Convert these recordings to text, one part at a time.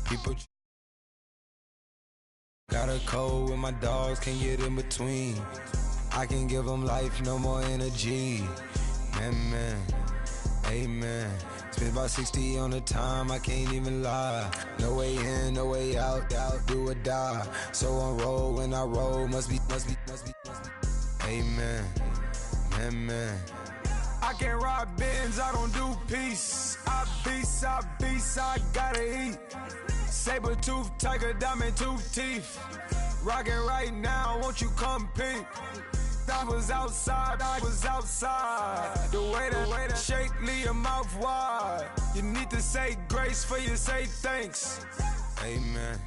People got a cold with my dogs, can't get in between. I can give them life, no more energy. Man, amen. Spent about 60 on the time, I can't even lie. No way in, no way out, do or die. So on roll, when I roll, must be. Amen, man. I can't ride Benz, I don't do peace. I beast, I gotta eat. Saber tooth, tiger, diamond tooth teeth. Rockin' right now, won't you come peep? I was outside. The way that shake, leave your mouth wide. You need to say grace for you say thanks. Amen,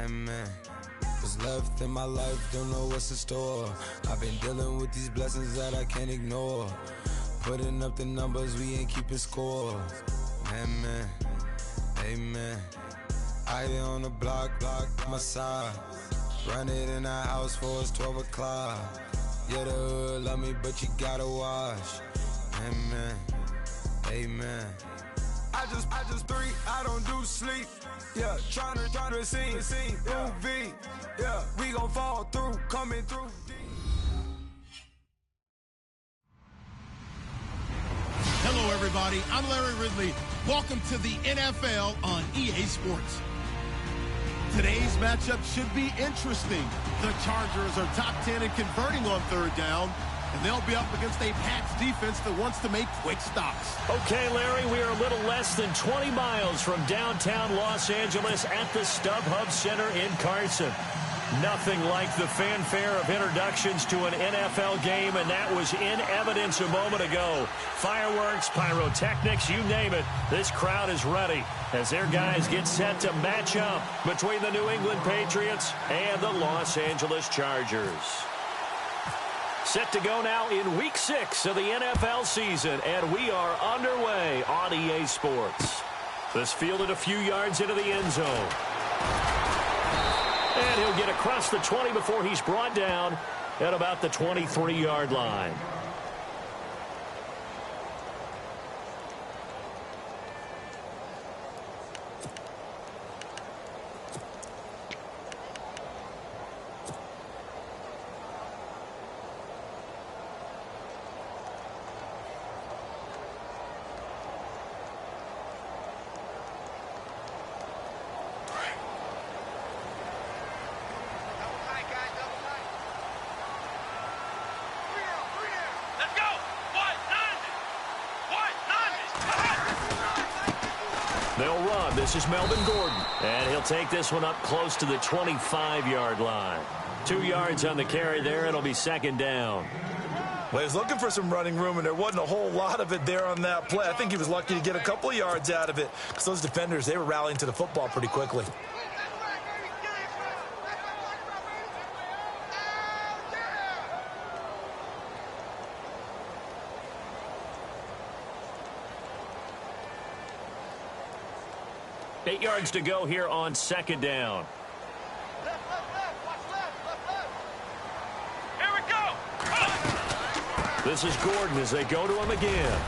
amen. What's left in my life, don't know what's in store. I've been dealing with these blessings that I can't ignore. Putting up the numbers, we ain't keeping score. Amen, amen. I been on the block, my side. Run it in the house for it's 12 o'clock. Yeah, the hood love me, but you gotta watch. Amen, amen. I just three, I don't do sleep. Yeah, trying to sing, UV. Yeah, we gon' fall through, coming through. Hello, everybody. I'm Larry Ridley. Welcome to the NFL on EA Sports. Today's matchup should be interesting. The Chargers are top 10 in converting on third down, and they'll be up against a Pats defense that wants to make quick stops. Okay, Larry, we are a little less than 20 miles from downtown Los Angeles at the StubHub Center in Carson. Nothing like the fanfare of introductions to an NFL game, and that was in evidence a moment ago. Fireworks, pyrotechnics, you name it. This crowd is ready as their guys get set to match up between the New England Patriots and the Los Angeles Chargers. Set to go now in Week 6 of the NFL season, and we are underway on EA Sports. This fielded a few yards into the end zone. And he'll get across the 20 before he's brought down at about the 23-yard line. They'll run. This is Melvin Gordon. And he'll take this one up close to the 25-yard line. 2 yards on the carry there. It'll be second down. Well, he was looking for some running room, and there wasn't a whole lot of it there on that play. I think he was lucky to get a couple of yards out of it because those defenders, they were rallying to the football pretty quickly. Eight yards to go here on second down. Here we go. This is Gordon as they go to him again.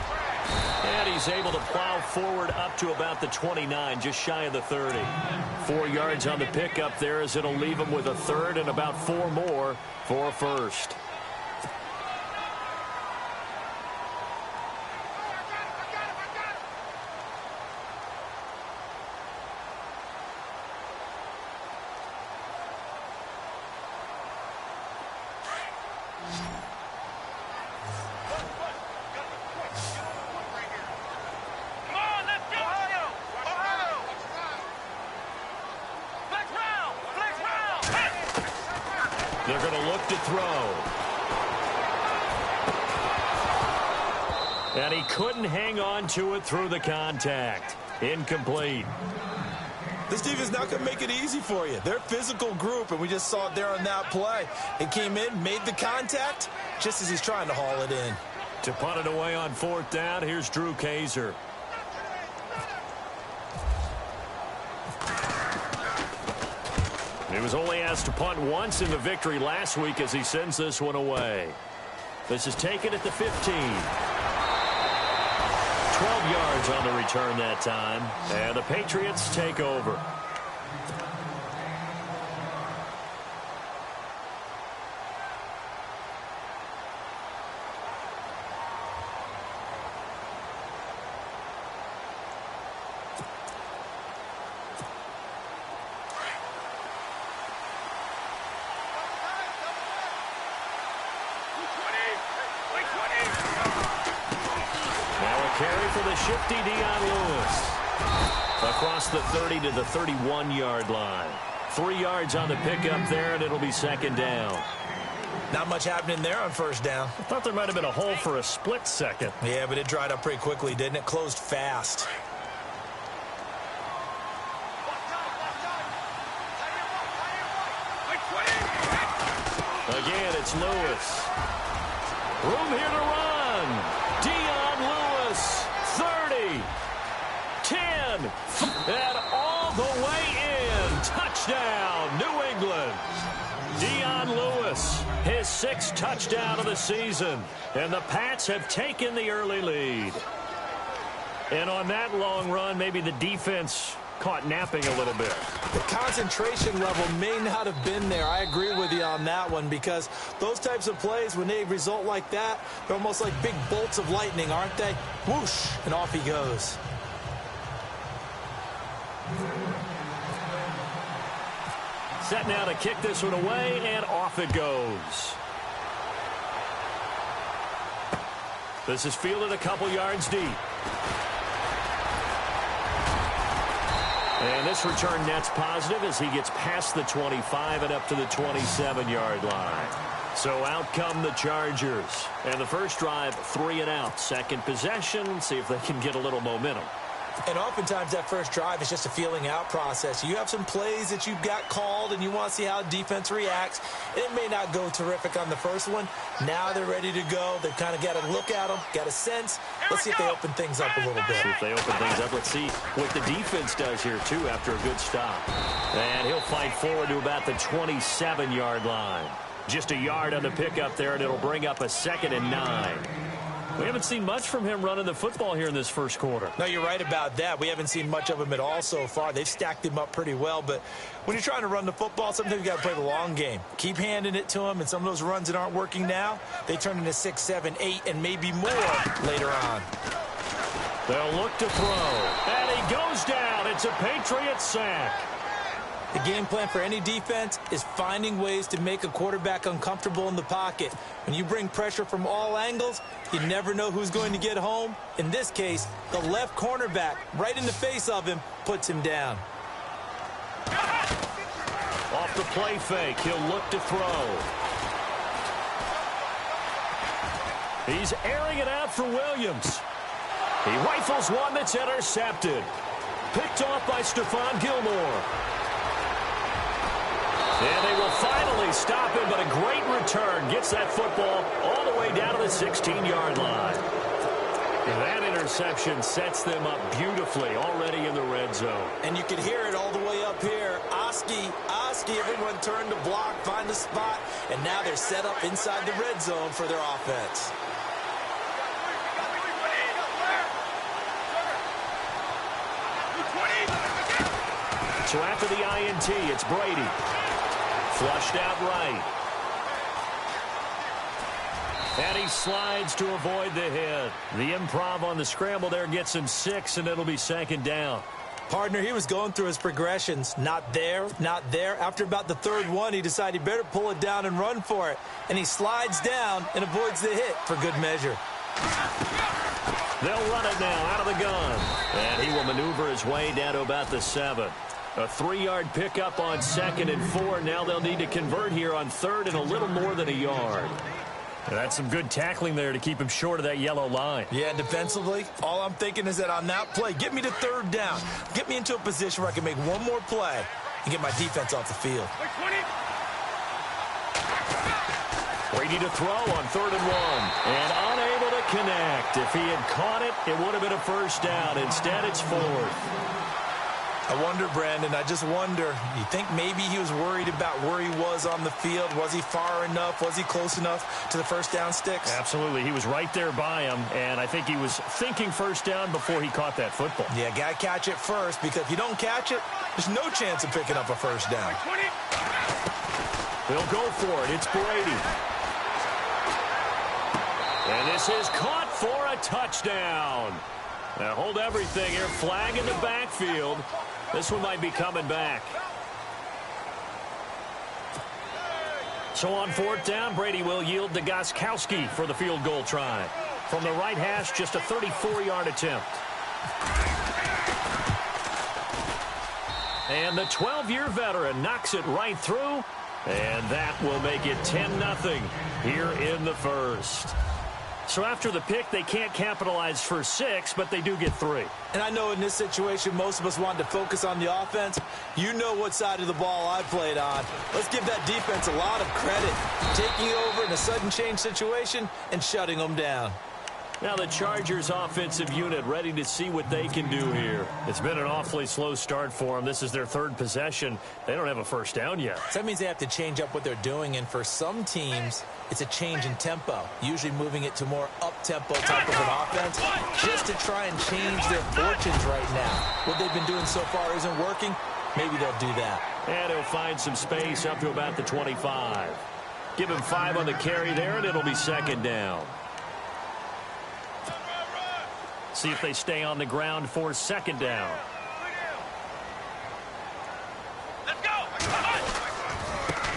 And he's able to plow forward up to about the 29, just shy of the 30. 4 yards on the pickup there as it'll leave him with a third and about 4 more for a first. They're going to look to throw. And he couldn't hang on to it through the contact. Incomplete. This defense is not going to make it easy for you. They're a physical group, and we just saw it there on that play. It came in, made the contact, just as he's trying to haul it in. To punt it away on fourth down, here's Drew Kaiser. He was only asked to punt once in the victory last week as he sends this one away. This is taken at the 15. 12 yards on the return that time. And the Patriots take over. Carry for the shifty Dion Lewis. Across the 30 to the 31-yard line. 3 yards on the pickup there, and it'll be second down. Not much happening there on first down. I thought there might have been a hole for a split second. Yeah, but it dried up pretty quickly, didn't it? Closed fast. Again, it's Lewis. Room here to run. Dion Lewis, 30, 10, and all the way in. Touchdown, New England. Dion Lewis, his 6th touchdown of the season. And the Pats have taken the early lead. And on that long run, maybe the defense caught napping a little bit. The concentration level may not have been there. I agree with you on that one, because those types of plays, when they result like that, they're almost like big bolts of lightning, aren't they? Whoosh, and off he goes. Set now to kick this one away, and off it goes. This is fielded a couple yards deep. And this return net's positive as he gets past the 25 and up to the 27-yard line. So out come the Chargers. And the first drive, 3 and out. Second possession, see if they can get a little momentum. And oftentimes that first drive is just a feeling out process. You have some plays that you've got called and you want to see how defense reacts. It may not go terrific on the first one. Now they're ready to go. They've kind of got to look at them, got a sense. Let's see if they open things up a little bit. See if they open things up. Let's see what the defense does here, too, after a good stop. And he'll fight forward to about the 27-yard line. Just a yard on the pickup there, and it'll bring up a 2nd and 9. We haven't seen much from him running the football here in this first quarter. No, you're right about that. We haven't seen much of him at all so far. They've stacked him up pretty well, but when you're trying to run the football, sometimes you got to play the long game. Keep handing it to him, and some of those runs that aren't working now, they turn into 6, 7, 8, and maybe more later on. They'll look to throw, and he goes down. It's a Patriot sack. The game plan for any defense is finding ways to make a quarterback uncomfortable in the pocket. When you bring pressure from all angles, you never know who's going to get home. In this case, the left cornerback, right in the face of him, puts him down. Off the play fake, he'll look to throw. He's airing it out for Williams. He rifles one that's intercepted. Picked off by Stephon Gilmore. And they will finally stop him, but a great return. Gets that football all the way down to the 16-yard line. And that interception sets them up beautifully already in the red zone. And you can hear it all the way up here. Oski, everyone turned to block, find the spot, and now they're set up inside the red zone for their offense. So after the INT, it's Brady. Flushed out right. And he slides to avoid the hit. The improv on the scramble there gets him 6, and it'll be 2nd down. Partner, he was going through his progressions. Not there, not there. After about the 3rd one, he decided he better pull it down and run for it. And he slides down and avoids the hit for good measure. They'll run it now out of the gun. And he will maneuver his way down to about the 7. A 3-yard pickup on 2nd and 4. Now they'll need to convert here on 3rd and a little more than a yard. And that's some good tackling there to keep him short of that yellow line. Yeah, defensively, all I'm thinking is that on that play, get me to 3rd down. Get me into a position where I can make one more play and get my defense off the field. Brady to throw on 3rd and 1. And unable to connect. If he had caught it, it would have been a 1st down. Instead, it's 4th. I wonder, Brandon, I just wonder, you think maybe he was worried about where he was on the field? Was he far enough? Was he close enough to the first down sticks? Absolutely. He was right there by him, and I think he was thinking first down before he caught that football. Yeah, got to catch it first, because if you don't catch it, there's no chance of picking up a first down. They'll go for it. It's Brady. And this is caught for a touchdown. Now hold everything here. Flag in the backfield. This one might be coming back. So on fourth down, Brady will yield to Gostkowski for the field goal try. From the right hash, just a 34-yard attempt. And the 12-year veteran knocks it right through. And that will make it 10-0 here in the first. So after the pick, they can't capitalize for 6, but they do get 3. And I know in this situation, most of us wanted to focus on the offense. You know what side of the ball I played on. Let's give that defense a lot of credit. Taking over in a sudden change situation and shutting them down. Now the Chargers offensive unit ready to see what they can do here. It's been an awfully slow start for them. This is their third possession. They don't have a first down yet. So that means they have to change up what they're doing, and for some teams, it's a change in tempo, usually moving it to more up-tempo type of an offense, just to try and change their fortunes right now. What they've been doing so far isn't working. Maybe they'll do that. And he'll find some space up to about the 25. Give him 5 on the carry there, and it'll be second down. See if they stay on the ground for second down. Let's go.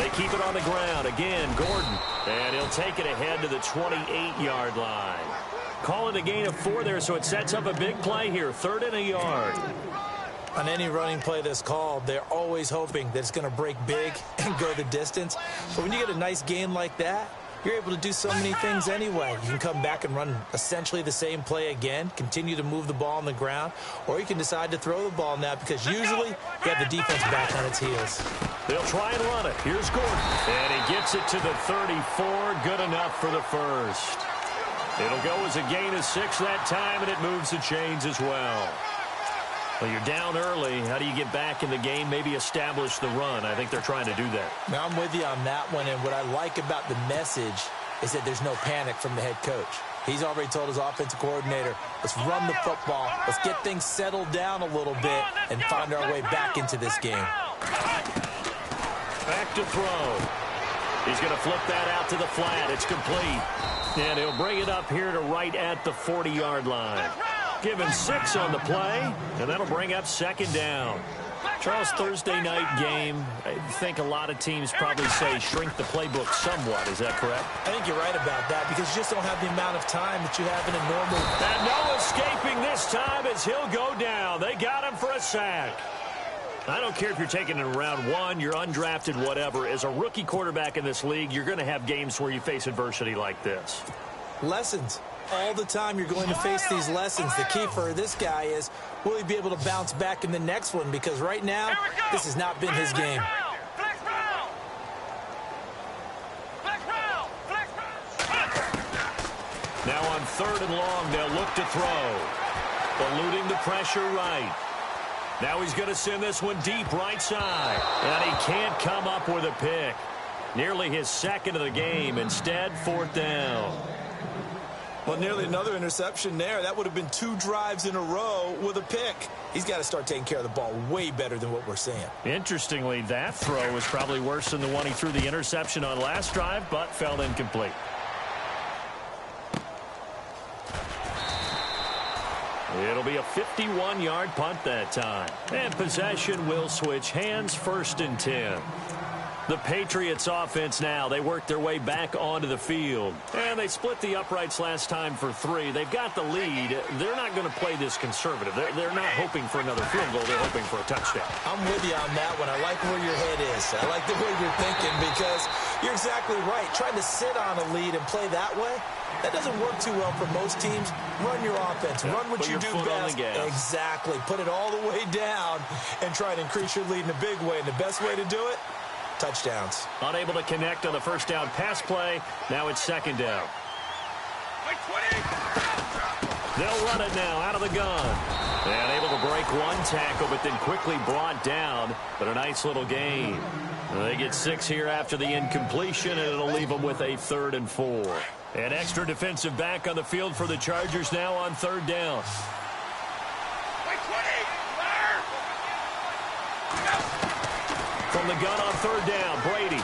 They keep it on the ground. Again, Gordon. And he'll take it ahead to the 28-yard line. Calling a gain of 4 there, so it sets up a big play here. 3rd and a yard. On any running play that's called, they're always hoping that it's going to break big and go the distance. But when you get a nice gain like that, you're able to do so many things anyway. You can come back and run essentially the same play again, continue to move the ball on the ground, or you can decide to throw the ball now because usually you have the defense back on its heels. They'll try and run it. Here's Gordon. And he gets it to the 34. Good enough for the first. It'll go as a gain of 6 that time, and it moves the chains as well. Well, you're down early. How do you get back in the game? Maybe establish the run. I think they're trying to do that. Now, I'm with you on that one, and what I like about the message is that there's no panic from the head coach. He's already told his offensive coordinator, let's run the football, let's get things settled down a little bit, and find our way back into this game. Back to throw. He's going to flip that out to the flat. It's complete. And he'll bring it up here to right at the 40-yard line. Give him 6 on the play, and that'll bring up second down. Charles, Thursday night game, I think a lot of teams probably say shrink the playbook somewhat. Is that correct? I think you're right about that because you just don't have the amount of time that you have in a normal. And no escaping this time as he'll go down. They got him for a sack. I don't care if you're taking it in round 1, you're undrafted, whatever. As a rookie quarterback in this league, you're going to have games where you face adversity like this. Lessons. All the time you're going to face these lessons. The key for this guy is, will he be able to bounce back in the next one? Because right now, this has not been his game. Now on 3rd and long, they'll look to throw. Eluding the pressure right. Now he's going to send this one deep right side. And he can't come up with a pick. Nearly his 2nd of the game. Instead, 4th down. Well, nearly another interception there. That would have been 2 drives in a row with a pick. He's got to start taking care of the ball way better than what we're seeing. Interestingly, that throw was probably worse than the one he threw the interception on last drive, but fell incomplete. It'll be a 51-yard punt that time. And possession will switch hands, 1st and 10. The Patriots offense now, they work their way back onto the field. And they split the uprights last time for 3. They've got the lead. They're not going to play this conservative. They're not hoping for another field goal. They're hoping for a touchdown. I'm with you on that one. I like where your head is. I like the way you're thinking because you're exactly right. Trying to sit on a lead and play that way, that doesn't work too well for most teams. Run your offense. Run what you do best. Exactly. Put it all the way down and try to increase your lead in a big way. And the best way to do it, touchdowns. Unable to connect on the first down pass play. Now it's second down. They'll run it now out of the gun. And able to break one tackle, but then quickly brought down. But a nice little gain. They get 6 here after the incompletion, and it'll leave them with a 3rd and 4. An extra defensive back on the field for the Chargers now on 3rd down. From the gun on 3rd down, Brady.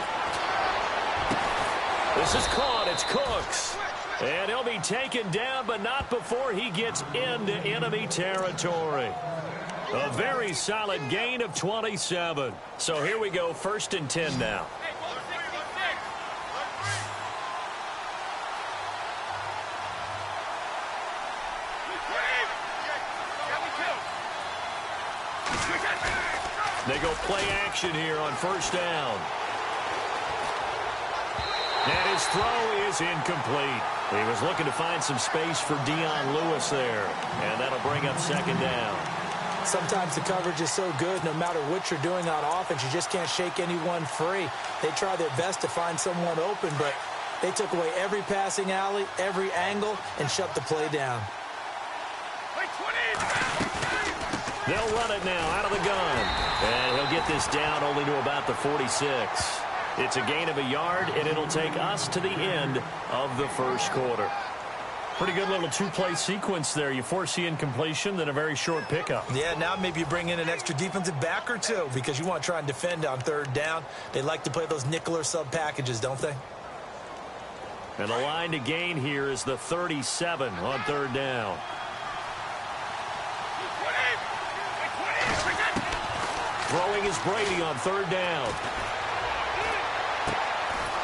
This is caught. It's Cooks. And he'll be taken down, but not before he gets into enemy territory. A very solid gain of 27. So here we go, 1st and 10 now. They go play action here on 1st down. And his throw is incomplete. He was looking to find some space for Dion Lewis there. And that'll bring up 2nd down. Sometimes the coverage is so good, no matter what you're doing on offense, you just can't shake anyone free. They try their best to find someone open, but they took away every passing alley, every angle, and shut the play down. They'll run it now out of the gun. And he'll get this down only to about the 46. It's a gain of a yard, and it'll take us to the end of the 1st quarter. Pretty good little 2-play sequence there. You force the incompletion, then a very short pickup. Yeah, now maybe you bring in an extra defensive back or two because you want to try and defend on 3rd down. They like to play those nickel or sub packages, don't they? And the line to gain here is the 37 on 3rd down. Throwing is Brady on 3rd down.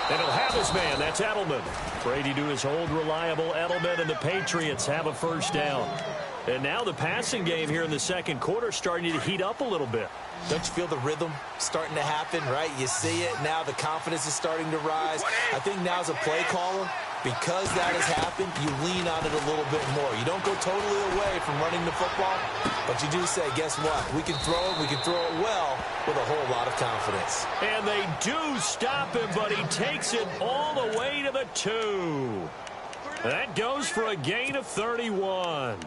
And he'll have his man. That's Edelman. Brady to his old reliable Edelman, and the Patriots have a 1st down. And now the passing game here in the 2nd quarter starting to heat up a little bit. Don't you feel the rhythm starting to happen, right? You see it. Now the confidence is starting to rise. I think now as a play caller, because that has happened, you lean on it a little bit more. You don't go totally away from running the football, but you do say, guess what? We can throw it. We can throw it well with a whole lot of confidence. And they do stop him, but he takes it all the way to the 2. That goes for a gain of 31.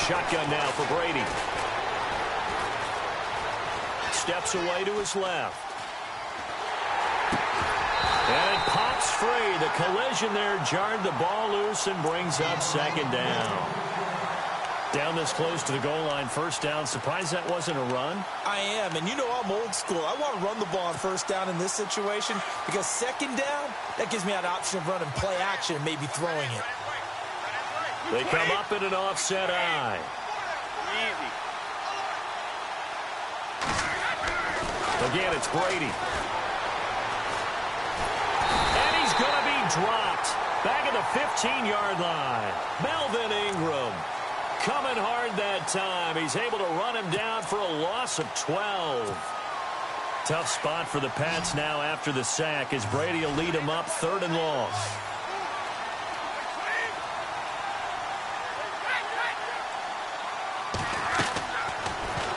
Shotgun now for Brady. Steps away to his left. And it pops free. The collision there jarred the ball loose and brings up 2nd down. Down this close to the goal line, 1st down. Surprised that wasn't a run? I am, and you know I'm old school. I want to run the ball on 1st down in this situation because 2nd down, that gives me an option of running play action and maybe throwing it. They come up in an offset eye. Again, it's Brady. And he's going to be dropped. Back at the 15-yard line. Melvin Ingram coming hard that time. He's able to run him down for a loss of 12. Tough spot for the Pats now after the sack as Brady will lead him up 3rd and long.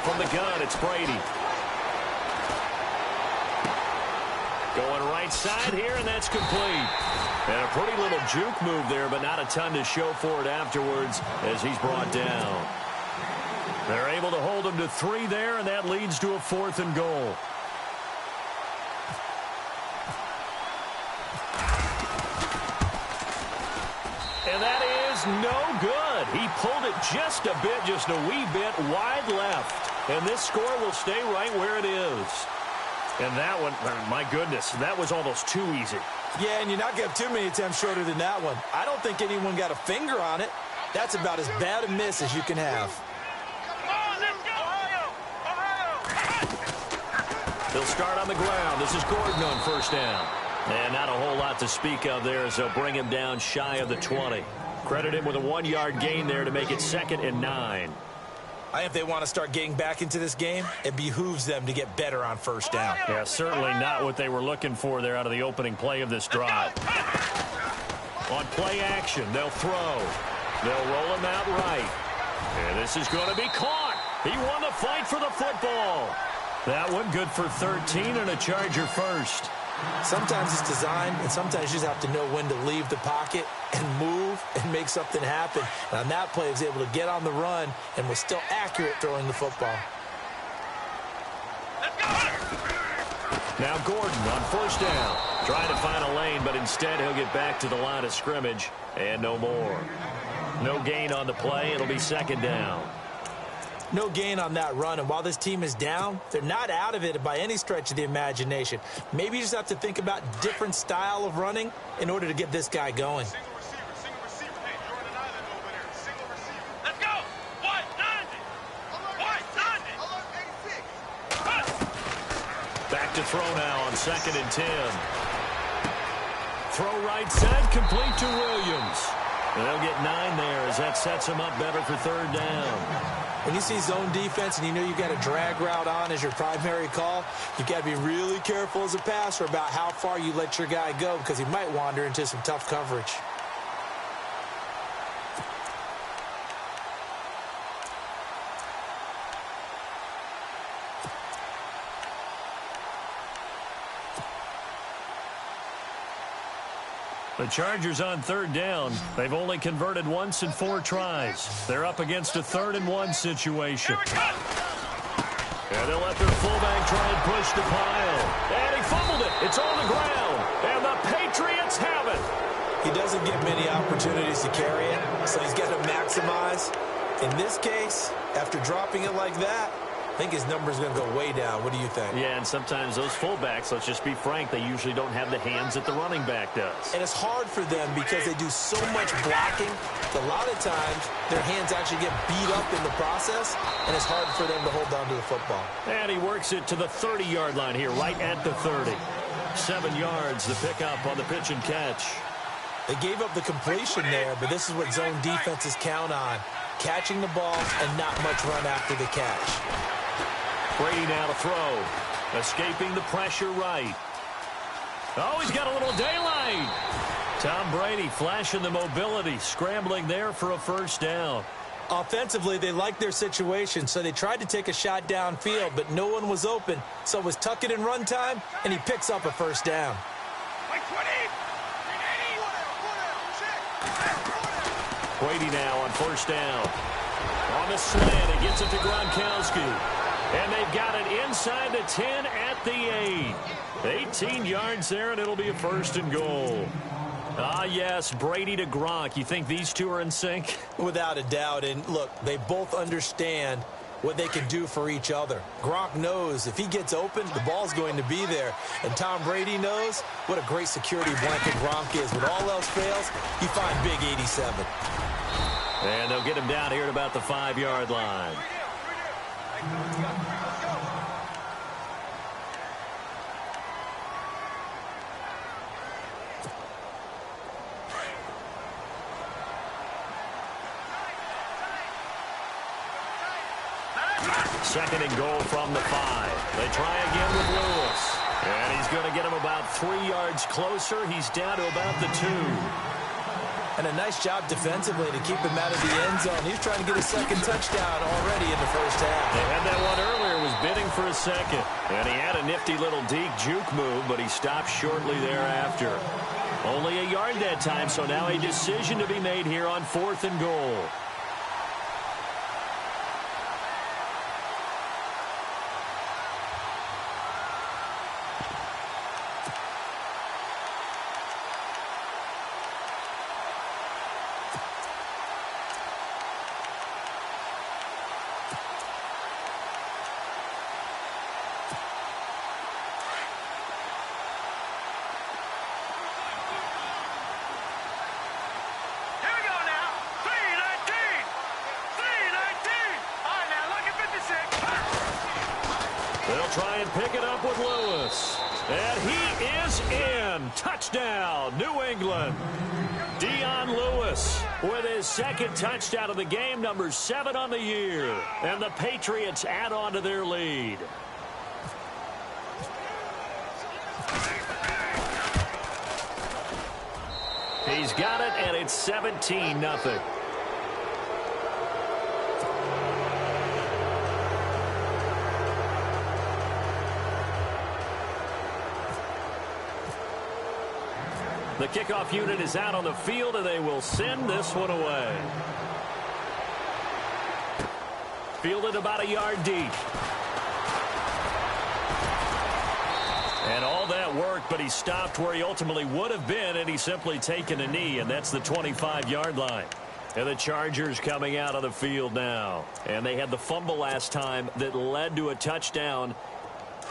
From the gun, it's Brady. Going right side here, and that's complete. And a pretty little juke move there, but not a ton to show for it afterwards as he's brought down. They're able to hold him to 3 there, and that leads to a 4th and goal. And that is no good. He pulled it just a bit, just a wee bit wide left. And this score will stay right where it is. And that one, my goodness, that was almost too easy. Yeah, and you're not going to have too many attempts shorter than that one. I don't think anyone got a finger on it. That's about as bad a miss as you can have. They'll start on the ground. This is Gordon on 1st down. And not a whole lot to speak of there as they'll bring him down shy of the 20. Credit him with a 1-yard gain there to make it 2nd and 9. I think if they want to start getting back into this game, it behooves them to get better on 1st down. Yeah, certainly not what they were looking for there out of the opening play of this drive. On play action, they'll throw. They'll roll him out right. And this is going to be caught. He won the fight for the football. That one good for 13 and a Charger first. Sometimes it's designed, and sometimes you just have to know when to leave the pocket and move and make something happen. And on that play, he was able to get on the run and was still accurate throwing the football. Now Gordon on first down. Trying to find a lane, but instead he'll get back to the line of scrimmage and no more. No gain on the play. It'll be second down. No gain on that run, and while this team is down, they're not out of it by any stretch of the imagination. Maybe you just have to think about different style of running in order to get this guy going. Single receiver. Hey, you're on an island over there. Single receiver. Let's go. White, 90. White, 90. Back to throw now on 2nd and 10. Throw right side, complete to Williams. And they'll get 9 there as that sets them up better for 3rd down. When you see zone defense and you know you got a drag route on as your primary call, you've got to be really careful as a passer about how far you let your guy go because he might wander into some tough coverage. The Chargers on 3rd down. They've only converted once in 4 tries. They're up against a 3rd and 1 situation. And they'll let their fullback try and push the pile. And he fumbled it. It's on the ground. And the Patriots have it. He doesn't get many opportunities to carry it, so he's got to maximize. In this case, after dropping it like that, I think his number's going to go way down. What do you think? Yeah, and sometimes those fullbacks, let's just be frank, they usually don't have the hands that the running back does. And it's hard for them because they do so much blocking. A lot of times, their hands actually get beat up in the process, and it's hard for them to hold on to the football. And he works it to the 30-yard line here, right at the 30. 7 yards to pick up on the pitch and catch. They gave up the completion there, but this is what zone defenses count on. Catching the ball and not much run after the catch. Brady now to throw. Escaping the pressure right. Oh, he's got a little daylight. Tom Brady flashing the mobility, scrambling there for a 1st down. Offensively, they liked their situation, so they tried to take a shot downfield, but no one was open. So it was tuck it in run time, and he picks up a 1st down. Brady now on 1st down. On the slant, he gets it to Gronkowski. And they've got it inside the 10 at the 8. 18 yards there, and it'll be a 1st and goal. Ah, yes, Brady to Gronk. You think these two are in sync? Without a doubt. And, look, they both understand what they can do for each other. Gronk knows if he gets open, the ball's going to be there. And Tom Brady knows what a great security blanket Gronk is. When all else fails, you find big 87. And they'll get him down here at about the 5-yard line. Second and goal from the 5. They try again with Lewis. And he's going to get him about 3 yards closer. He's down to about the 2. And a nice job defensively to keep him out of the end zone. He's trying to get a 2nd touchdown already in the 1st half. They had that one earlier, was bidding for a 2nd. And he had a nifty little deke juke move, but he stopped shortly thereafter. Only a yard that time, so now a decision to be made here on 4th and goal. Try and pick it up with Lewis. And he is in. Touchdown, New England. Dion Lewis with his 2nd touchdown of the game, number 7 on the year. And the Patriots add on to their lead. He's got it, and it's 17-0. The kickoff unit is out on the field, and they will send this one away. Fielded about a yard deep. And all that work, but he stopped where he ultimately would have been, and he's simply taken a knee, and that's the 25-yard line. And the Chargers coming out of the field now. And they had the fumble last time that led to a touchdown.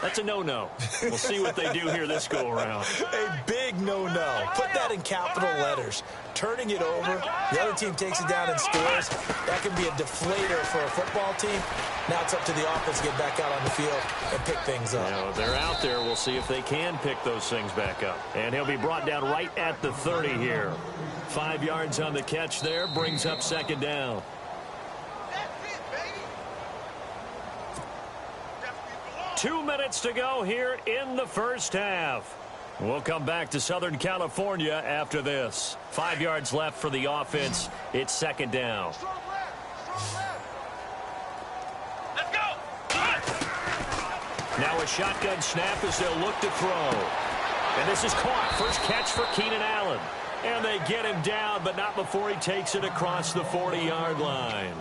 That's a no-no. We'll see what they do here this go-around. A big no-no. Put that in capital letters. Turning it over, the other team takes it down and scores. That can be a deflator for a football team. Now it's up to the offense to get back out on the field and pick things up. If they're out there, we'll see if they can pick those things back up. And he'll be brought down right at the 30 here. 5 yards on the catch there, brings up second down. 2 minutes to go here in the first half. We'll come back to Southern California after this. 5 yards left for the offense. It's second down. Let's go. Now a shotgun snap as they'll look to throw. And this is caught. First catch for Keenan Allen. And they get him down, but not before he takes it across the 40-yard line.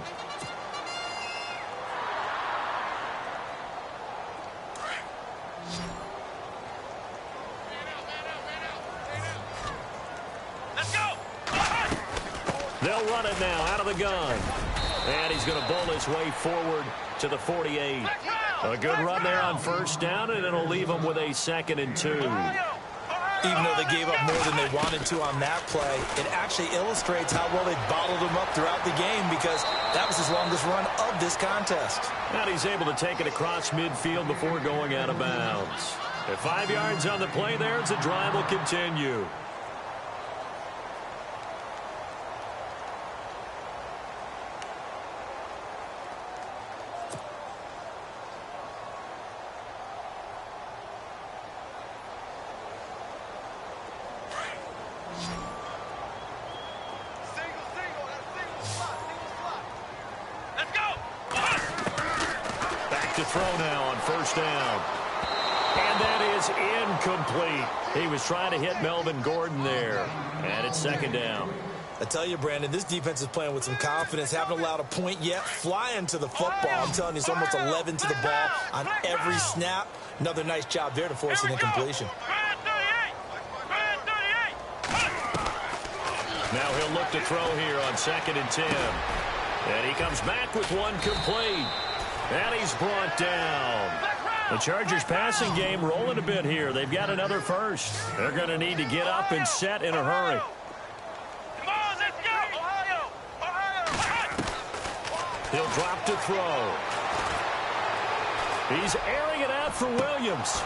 They'll run it now out of the gun. And he's going to bowl his way forward to the 48. A good run there on first down, and it'll leave them with a 2nd and 2. Even though they gave up more than they wanted to on that play, it actually illustrates how well they bottled him up throughout the game because that was his longest run of this contest. And he's able to take it across midfield before going out of bounds. At 5 yards on the play there, the drive will continue. Throw now on first down. And that is incomplete. He was trying to hit Melvin Gordon there. And it's second down. I tell you, Brandon, this defense is playing with some confidence. Haven't allowed a point yet. Flying to the football. I'm telling you, it's almost 11 to the ball on every snap. Another nice job there to force an incompletion. Now he'll look to throw here on 2nd and 10. And he comes back with one complete. And he's brought down. The Chargers passing game rolling a bit here. They've got another first. They're going to need to get up and set in a hurry. Come on, let's go. Ohio. He'll drop to throw. He's airing it out for Williams.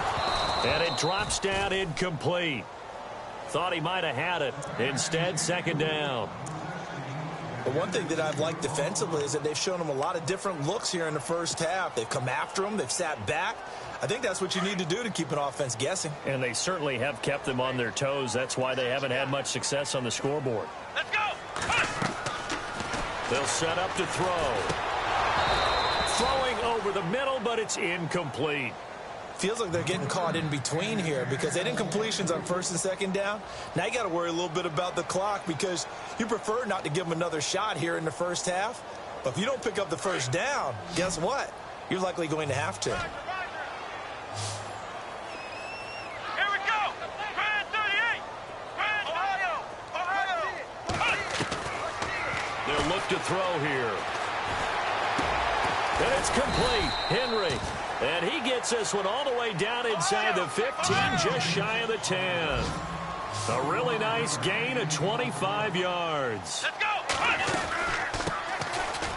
And it drops down incomplete. Thought he might have had it. Instead, second down. But one thing that I've liked defensively is that they've shown him a lot of different looks here in the first half. They've come after him. They've sat back. I think that's what you need to do to keep an offense guessing. And they certainly have kept them on their toes. That's why they haven't had much success on the scoreboard. Let's go. They'll set up to throw. Throwing over the middle, but it's incomplete. Feels like they're getting caught in between here because they didn't completions on first and second down. Now you got to worry a little bit about the clock because you prefer not to give them another shot here in the first half. But if you don't pick up the first down, guess what? You're likely going to have to. Here we go. Brand 38. Brand Ohio. They'll look to throw here. And it's complete. Henry. And he gets this one all the way down inside the 15, just shy of the 10. A really nice gain of 25 yards. Let's go.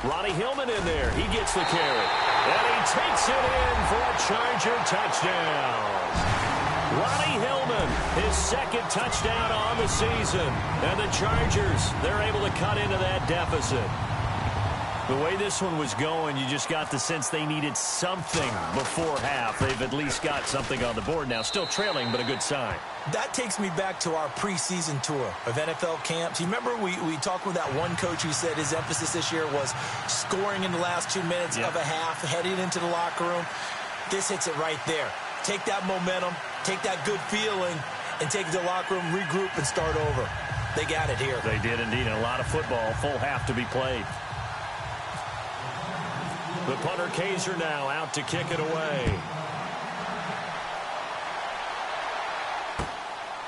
Ronnie Hillman in there. He gets the carry. And he takes it in for a Charger touchdown. Ronnie Hillman, his 2nd touchdown on the season. And the Chargers, they're able to cut into that deficit. The way this one was going, you just got the sense they needed something before half. They've at least got something on the board now. Still trailing, but a good sign. That takes me back to our preseason tour of NFL camps. You remember we talked with that one coach who said his emphasis this year was scoring in the last 2 minutes of a half, heading into the locker room. This hits it right there. Take that momentum, take that good feeling, and take it to the locker room, regroup, and start over. They got it here. They did indeed. A lot of football, full half to be played. The punter Kaiser now out to kick it away.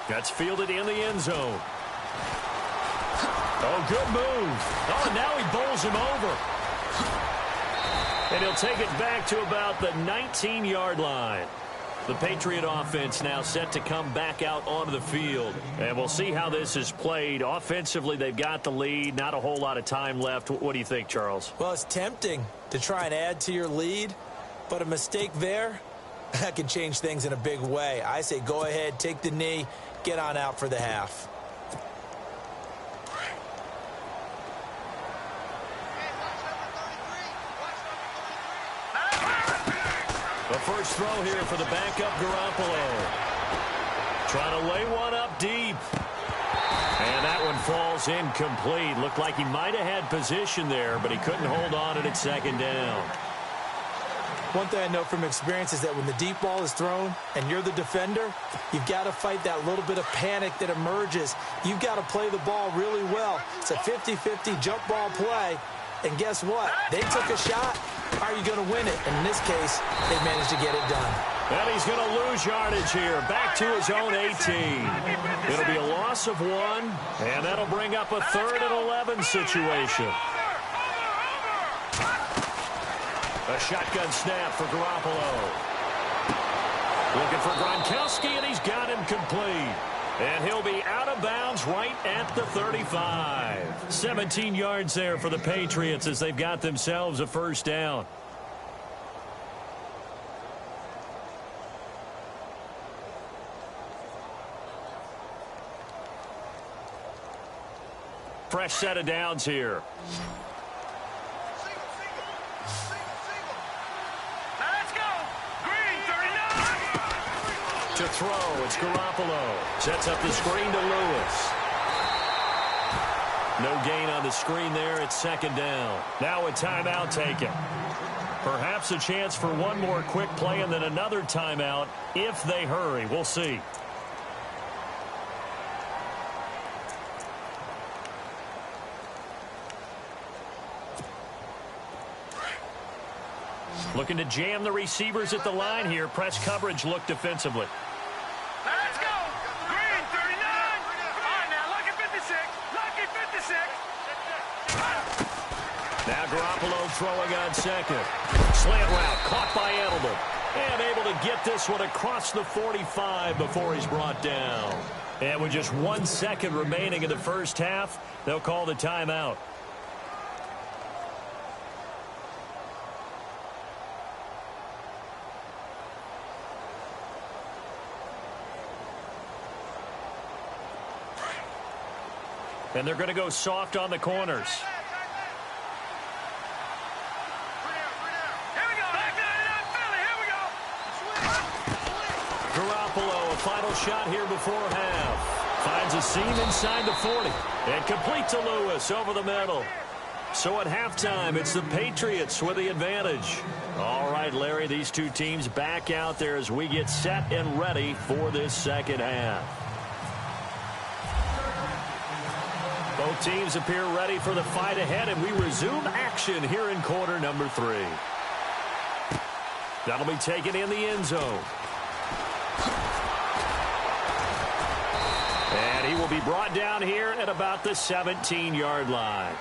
That's fielded in the end zone. Oh, good move. Oh, and now he bowls him over. And he'll take it back to about the 19-yard line. The Patriot offense now set to come back out onto the field. And we'll see how this is played. Offensively, they've got the lead. Not a whole lot of time left. What do you think, Charles? Well, it's tempting to try and add to your lead, but a mistake there, that can change things in a big way. I say go ahead, take the knee, get on out for the half. The first throw here for the backup Garoppolo. Trying to lay one up deep. And that one falls incomplete. Looked like he might have had position there, but he couldn't hold on at second down. One thing I know from experience is that when the deep ball is thrown and you're the defender, you've got to fight that little bit of panic that emerges. You've got to play the ball really well. It's a 50-50 jump ball play. And guess what? They took a shot. Are you going to win it? And in this case, they managed to get it done. And he's going to lose yardage here. Back to his own 18. It'll be a loss of 1. And that'll bring up a 3rd and 11 situation. A shotgun snap for Garoppolo. Looking for Gronkowski, and he's got him complete. And he'll be out of bounds right at the 35. 17 yards there for the Patriots as they've got themselves a first down. Fresh set of downs here. To throw, it's Garoppolo. Sets up the screen to Lewis. No gain on the screen there. It's second down. Now a timeout taken. Perhaps a chance for one more quick play and then another timeout if they hurry. We'll see. Looking to jam the receivers at the line here. Press coverage look defensively. Let's go. Green, 39. All right, now, lucky 56. Lucky 56. Now Garoppolo throwing on second. Slant route caught by Edelman. And able to get this one across the 45 before he's brought down. And with just 1 second remaining in the first half, they'll call the timeout. And they're going to go soft on the corners. Garoppolo, a final shot here before half. Finds a seam inside the 40. And complete to Lewis over the middle. So at halftime, it's the Patriots with the advantage. All right, Larry, these two teams back out there as we get set and ready for this second half. Both teams appear ready for the fight ahead, and we resume action here in quarter number 3. That'll be taken in the end zone. And he will be brought down here at about the 17-yard line.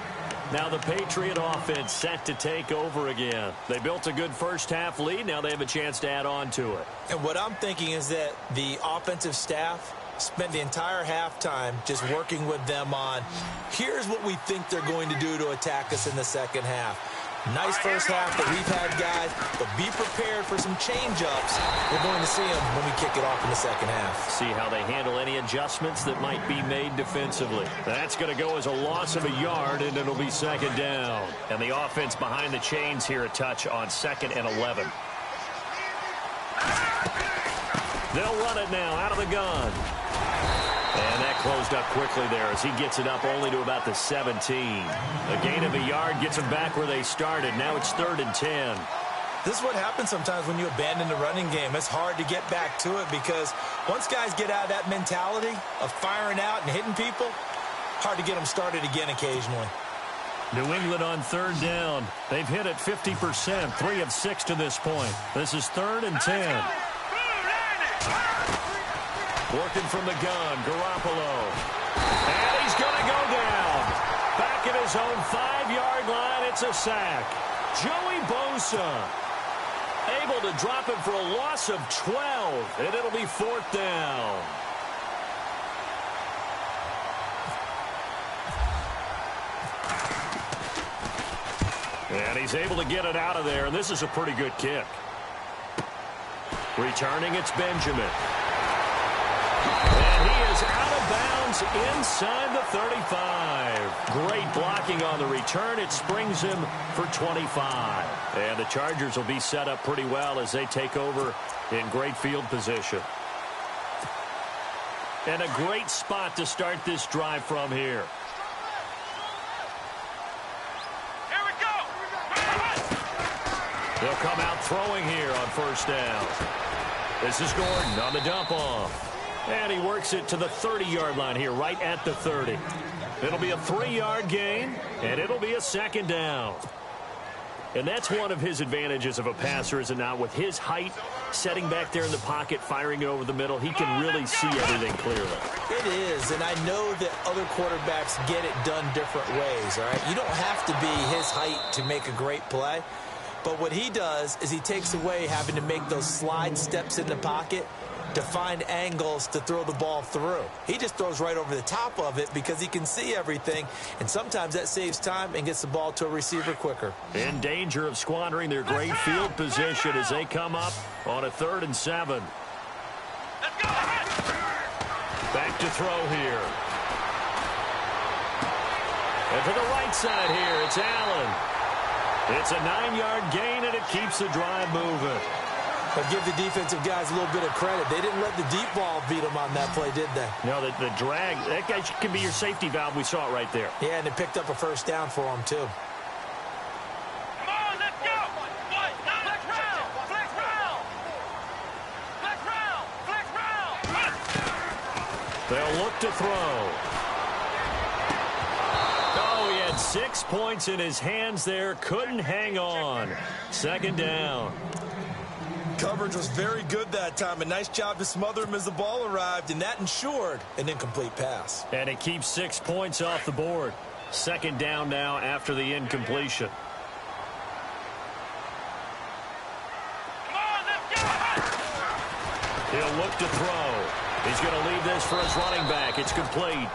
Now the Patriot offense set to take over again. They built a good first-half lead. Now they have a chance to add on to it. And what I'm thinking is that the offensive staff spent the entire halftime just working with them on, here's what we think they're going to do to attack us in the second half. Nice first half that we've had, guys, but be prepared for some change-ups. We're going to see them when we kick it off in the second half. See how they handle any adjustments that might be made defensively. That's going to go as a loss of a yard, and it'll be second down. And the offense behind the chains here a touch on 2nd and 11. They'll run it now out of the gun. And that closed up quickly there as he gets it up only to about the 17. A gain of a yard gets them back where they started. Now it's 3rd and 10. This is what happens sometimes when you abandon the running game. It's hard to get back to it because once guys get out of that mentality of firing out and hitting people, hard to get them started again occasionally. New England on third down. They've hit it 50%, 3 of 6 to this point. This is 3rd and 10. Working from the gun, Garoppolo. And he's going to go down. Back at his own 5-yard line, it's a sack. Joey Bosa able to drop him for a loss of 12, and it'll be 4th down. And he's able to get it out of there, and this is a pretty good kick. Returning, it's Benjamin. And he is out of bounds inside the 35. Great blocking on the return. It springs him for 25. And the Chargers will be set up pretty well as they take over in great field position. And a great spot to start this drive from here. They'll come out throwing here on 1st down. This is Gordon on the dump off. And he works it to the 30-yard line here, right at the 30. It'll be a 3-yard gain, and it'll be a 2nd down. And that's one of his advantages of a passer, is it not? With his height, setting back there in the pocket, firing it over the middle, he can really see everything clearly. It is, and I know that other quarterbacks get it done different ways, all right? You don't have to be his height to make a great play. But what he does is he takes away having to make those slide steps in the pocket to find angles to throw the ball through. He just throws right over the top of it because he can see everything, and sometimes that saves time and gets the ball to a receiver quicker. In danger of squandering their great field position as they come up on a 3rd and 7. Let's go! Back to throw here. And to the right side here, it's Allen. It's a 9-yard gain, and it keeps the drive moving. But give the defensive guys a little bit of credit. They didn't let the deep ball beat them on that play, did they? No, the drag, that guy can be your safety valve. We saw it right there. Yeah, and it picked up a 1st down for them, too. Come on, let's go! What? Flex round! Flex round! Flex round! Flex round! They'll look to throw. Oh, he had 6 points in his hands there. Couldn't hang on. 2nd down. Coverage was very good that time. A nice job to smother him as the ball arrived, and that ensured an incomplete pass. And it keeps 6 points off the board. 2nd down now after the incompletion. Come on, let's go! He'll look to throw. He's going to leave this for his running back. It's complete.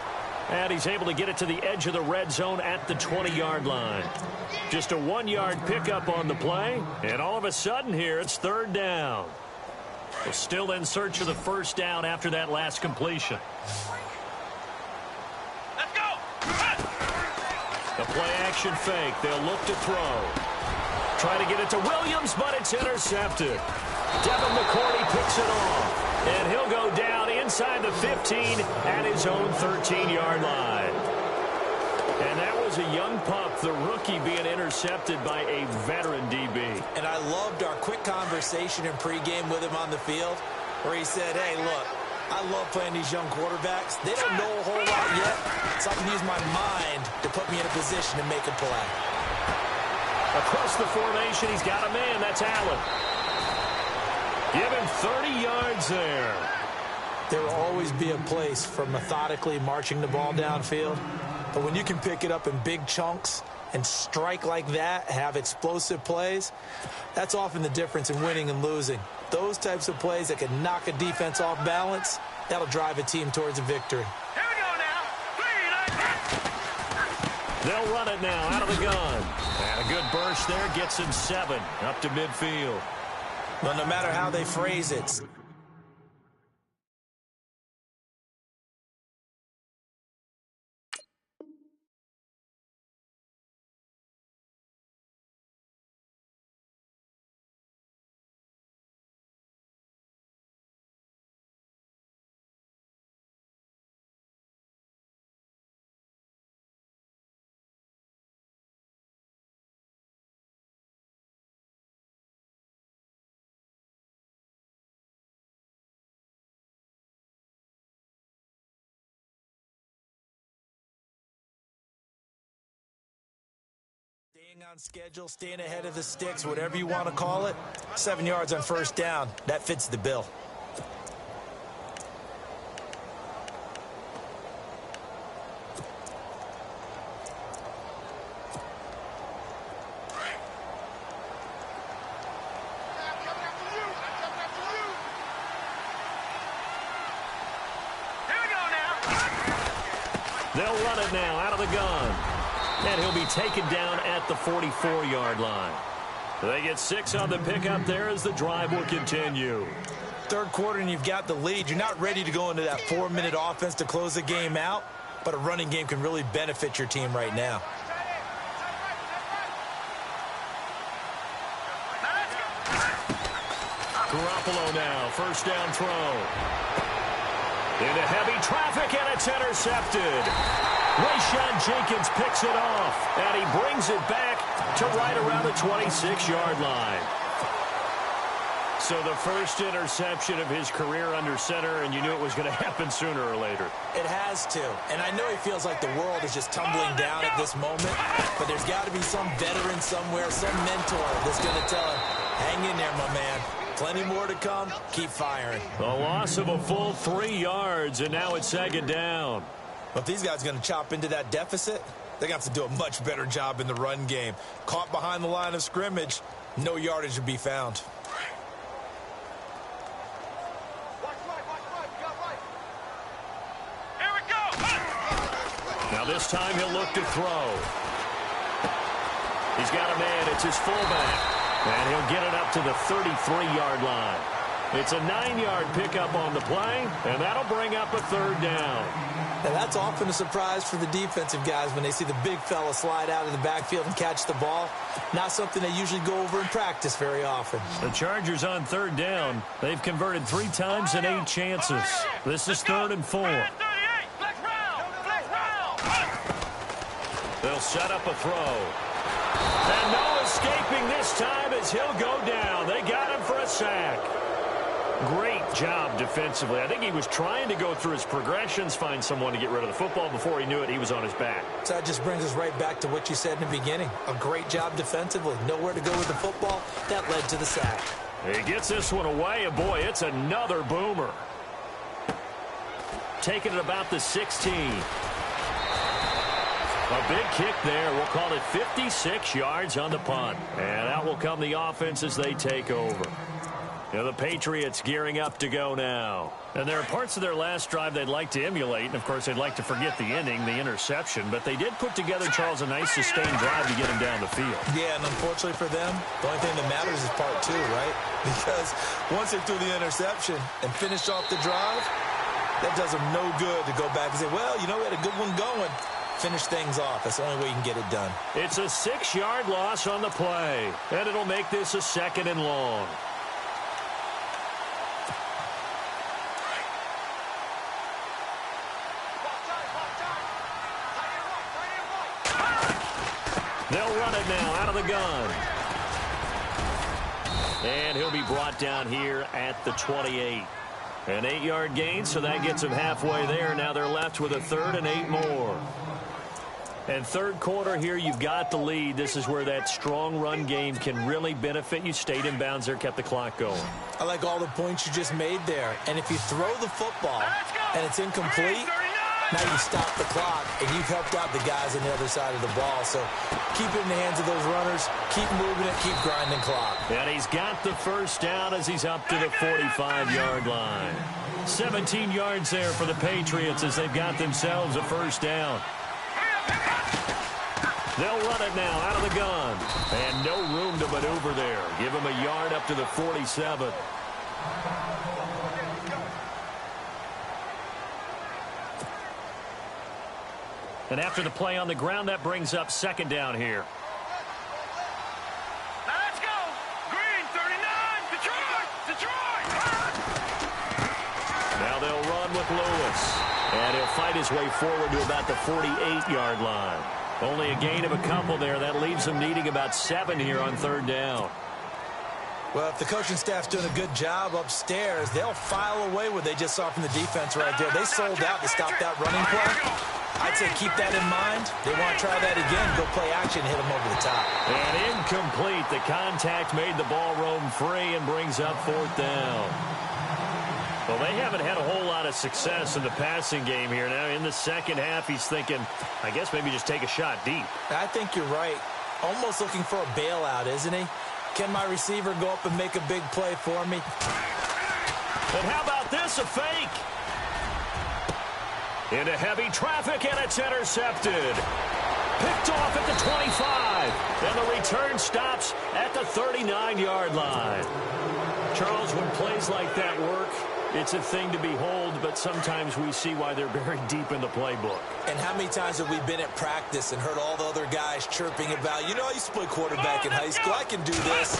And he's able to get it to the edge of the red zone at the 20-yard line. Just a 1-yard pickup on the play. And all of a sudden here, it's 3rd down. We're still in search of the 1st down after that last completion. Let's go! The play-action fake. They'll look to throw. Try to get it to Williams, but it's intercepted. Devin McCourty picks it off. And he'll go down inside the 15 at his own 13-yard line. And that was a young pup, the rookie, being intercepted by a veteran DB. And I loved our quick conversation in pregame with him on the field where he said, hey, look, I love playing these young quarterbacks. They don't know a whole lot yet, so I can use my mind to put me in a position to make a play. Across the formation, he's got a man. That's Allen. Give him 30 yards there. There will always be a place for methodically marching the ball downfield. But when you can pick it up in big chunks and strike like that, have explosive plays, that's often the difference in winning and losing. Those types of plays that can knock a defense off balance, that'll drive a team towards a victory. Here we go now. 3, They'll run it now out of the gun. And a good burst there gets him 7 up to midfield. Well, no matter how they phrase it, Staying on schedule, staying ahead of the sticks, whatever you want to call it. 7 yards on first down. That fits the bill. They'll run it now out of the gun. And he'll be taken down at the 44-yard line. They get 6 on the pickup there as the drive will continue. Third quarter and you've got the lead. You're not ready to go into that 4-minute offense to close the game out, but a running game can really benefit your team right now. Garoppolo now, first down throw. Into heavy traffic, and it's intercepted. Rayshon Jenkins picks it off, and he brings it back to right around the 26-yard line. So the first interception of his career under center, and you knew it was going to happen sooner or later. It has to, and I know he feels like the world is just tumbling down at this moment, but there's got to be some veteran somewhere, some mentor that's going to tell him, hang in there, my man. Plenty more to come. Keep firing. A loss of a full 3 yards, and now it's second down. Well, if these guys are going to chop into that deficit, they're going to have to do a much better job in the run game. Caught behind the line of scrimmage, no yardage to be found. Here we go. Now this time he'll look to throw. He's got a man. It's his fullback. And he'll get it up to the 33-yard line. It's a 9-yard pickup on the play, and that'll bring up a third down. Now that's often a surprise for the defensive guys when they see the big fella slide out of the backfield and catch the ball. Not something they usually go over in practice very often. The Chargers on third down. They've converted 3 times in 8 chances. This is 3rd and 4. They'll set up a throw. And no escaping this time as he'll go down. They got him for a sack. Great job defensively. I think he was trying to go through his progressions, find someone to get rid of the football. Before he knew it, he was on his back. So that just brings us right back to what you said in the beginning. A great job defensively. Nowhere to go with the football. That led to the sack. He gets this one away, and boy, it's another boomer. Taking it about the 16. A big kick there. We'll call it 56 yards on the punt. And out will come the offense as they take over. Now the Patriots gearing up to go now. And there are parts of their last drive they'd like to emulate. And, of course, they'd like to forget the ending, the interception. But they did put together, Charles, a nice sustained drive to get him down the field. Yeah, and unfortunately for them, the only thing that matters is part 2, right? Because once they threw the interception and finished off the drive, that does them no good to go back and say, well, you know, we had a good one going. Finish things off. That's the only way you can get it done. It's a 6-yard loss on the play, and it'll make this a 2nd and long. They'll run it now out of the gun. And he'll be brought down here at the 28. An 8-yard gain, so that gets them halfway there. Now they're left with a 3rd and 8 more. And third quarter here, you've got the lead. This is where that strong run game can really benefit you. Stayed in bounds there, kept the clock going. I like all the points you just made there. And if you throw the football and it's incomplete, now you stop the clock, and you've helped out the guys on the other side of the ball. So keep it in the hands of those runners. Keep moving it. Keep grinding clock. And he's got the first down as he's up to the 45-yard line. 17 yards there for the Patriots as they've got themselves a first down. They'll run it now out of the gun. And no room to maneuver there. Give him a yard up to the 47. And after the play on the ground, that brings up 2nd down here. Now let's go. Green, 39. Detroit. Detroit. Now they'll run with Lewis. And he'll fight his way forward to about the 48-yard line. Only a gain of a couple there. That leaves them needing about 7 here on 3rd down. Well, if the coaching staff's doing a good job upstairs, they'll file away what they just saw from the defense right there. They sold out to stop that running play. I'd say keep that in mind. They want to try that again. Go play action, hit them over the top. And incomplete. The contact made the ball roam free and brings up 4th down. Well, they haven't had a whole lot of success in the passing game here. Now, in the second half, he's thinking, I guess maybe just take a shot deep. I think you're right. Almost looking for a bailout, isn't he? Can my receiver go up and make a big play for me? And how about this, a fake? Into heavy traffic, and it's intercepted. Picked off at the 25. And the return stops at the 39-yard line. Charles, when plays like that work, it's a thing to behold, but sometimes we see why they're buried deep in the playbook. And how many times have we been at practice and heard all the other guys chirping about, you know, I used to play quarterback in high school, I can do this,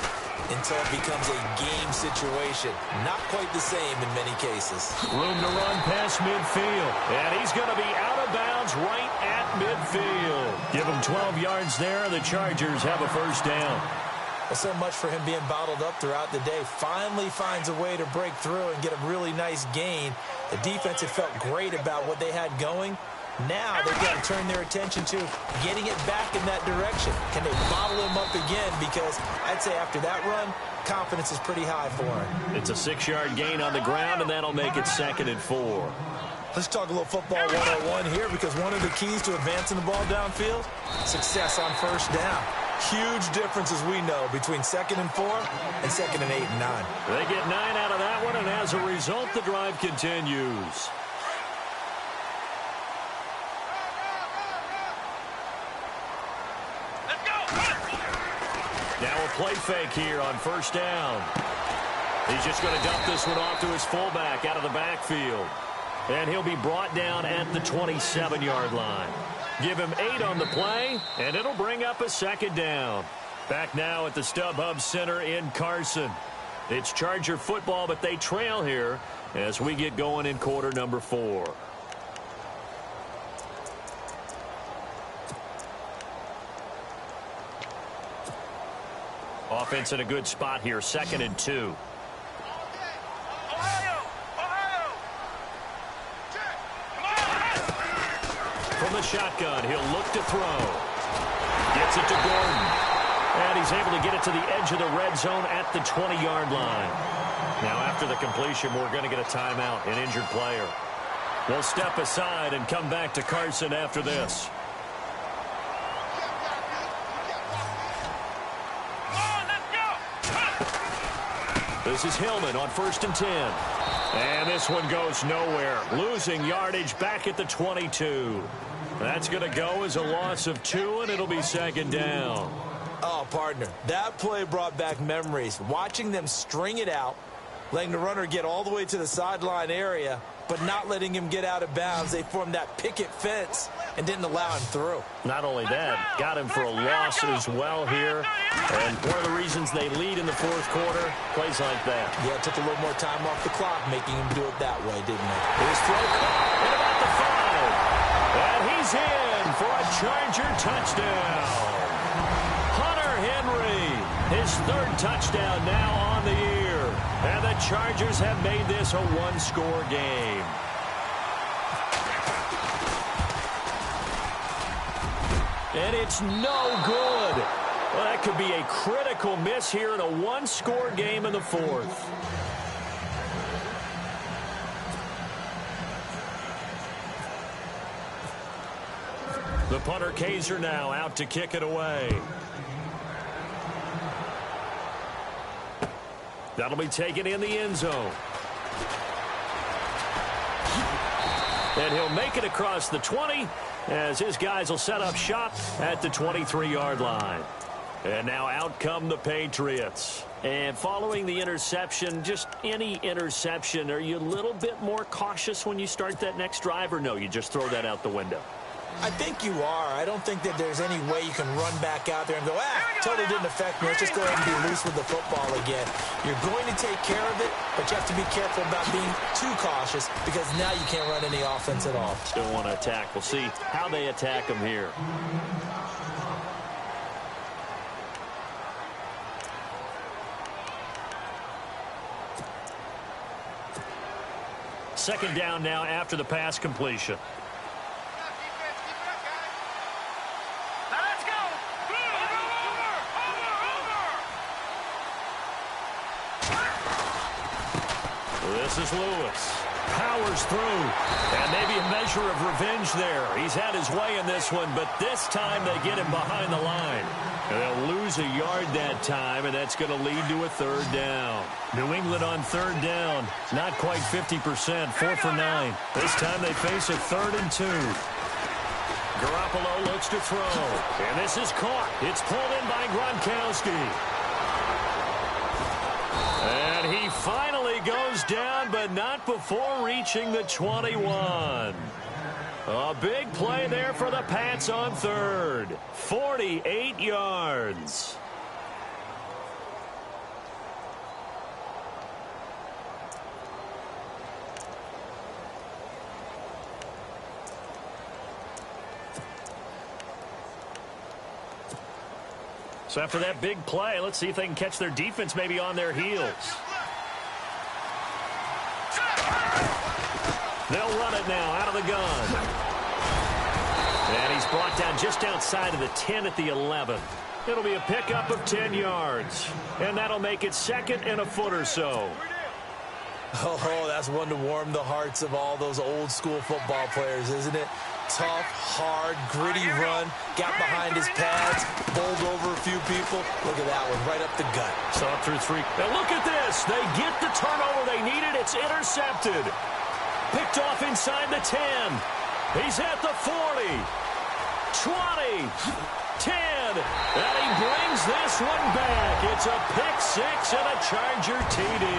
until it becomes a game situation. Not quite the same in many cases. Room to run past midfield, and he's going to be out of bounds right at midfield. Give him 12 yards there, and the Chargers have a first down. Well, so much for him being bottled up throughout the day. Finally finds a way to break through and get a really nice gain. The defense had felt great about what they had going. Now they've got to turn their attention to getting it back in that direction. Can they bottle him up again? Because I'd say after that run, confidence is pretty high for him. It's a 6-yard gain on the ground, and that'll make it 2nd and 4. Let's talk a little football 101 here, because one of the keys to advancing the ball downfield, success on first down. Huge difference, as we know, between 2nd and 4 and 2nd and 8 and 9. They get 9 out of that one, and as a result, the drive continues. Let's go. Now a play fake here on first down. He's just going to dump this one off to his fullback out of the backfield. And he'll be brought down at the 27-yard line. Give him 8 on the play, and it'll bring up a 2nd down. Back now at the StubHub Center in Carson. It's Charger football, but they trail here as we get going in quarter number 4. Offense in a good spot here, 2nd and 2. From the shotgun, he'll look to throw. Gets it to Gordon. And he's able to get it to the edge of the red zone at the 20-yard line. Now, after the completion, we're going to get a timeout, an injured player. We'll step aside and come back to Carson after this. This is Hillman on 1st and 10. And this one goes nowhere. Losing yardage back at the 22. That's going to go as a loss of 2, and it'll be 2nd down. Oh, partner, that play brought back memories. Watching them string it out, letting the runner get all the way to the sideline area, but not letting him get out of bounds. They formed that picket fence and didn't allow him through. Not only that, got him for a loss as well here. And one of the reasons they lead in the 4th quarter, plays like that. Yeah, it took a little more time off the clock, making him do it that way, didn't it? His throw caught at about the 5. And he's in for a Charger touchdown. Hunter Henry, his 3rd touchdown now on the year. And the Chargers have made this a 1-score game. And it's no good. Well, that could be a critical miss here in a 1-score game in the 4th. The punter Kaiser now out to kick it away. That'll be taken in the end zone. And he'll make it across the 20 as his guys will set up shop at the 23-yard line. And now out come the Patriots. And following the interception, just any interception, are you a little bit more cautious when you start that next drive, or no, you just throw that out the window? I think you are. I don't think that there's any way you can run back out there and go, totally didn't affect me. Let's just go ahead and be loose with the football again. You're going to take care of it, but you have to be careful about being too cautious, because now you can't run any offense at all. Still want to attack. We'll see how they attack them here. Second down now after the pass completion. This is Lewis. Powers through. And maybe a measure of revenge there. He's had his way in this one, but this time they get him behind the line. And they'll lose a yard that time, and that's going to lead to a third down. New England on third down. Not quite 50%. 4 for 9. This time they face a 3rd and 2. Garoppolo looks to throw. And this is caught. It's pulled in by Gronkowski. And he finally goes down, but not before reaching the 21. A big play there for the Pats on third. 48 yards. So after that big play, let's see if they can catch their defense maybe on their heels. They'll run it now out of the gun. And he's brought down just outside of the 10 at the 11. It'll be a pickup of 10 yards. And that'll make it 2nd and a foot or so. Oh, that's one to warm the hearts of all those old school football players, isn't it? Tough, hard, gritty run. Got behind his pads, bowled over a few people. Look at that one, right up the gut. Saw it through 3. Now look at this. They get the turnover they needed. It's intercepted. Picked off inside the 10. He's at the 40. 20. 10. And he brings this one back. It's a pick 6 and a Charger TD.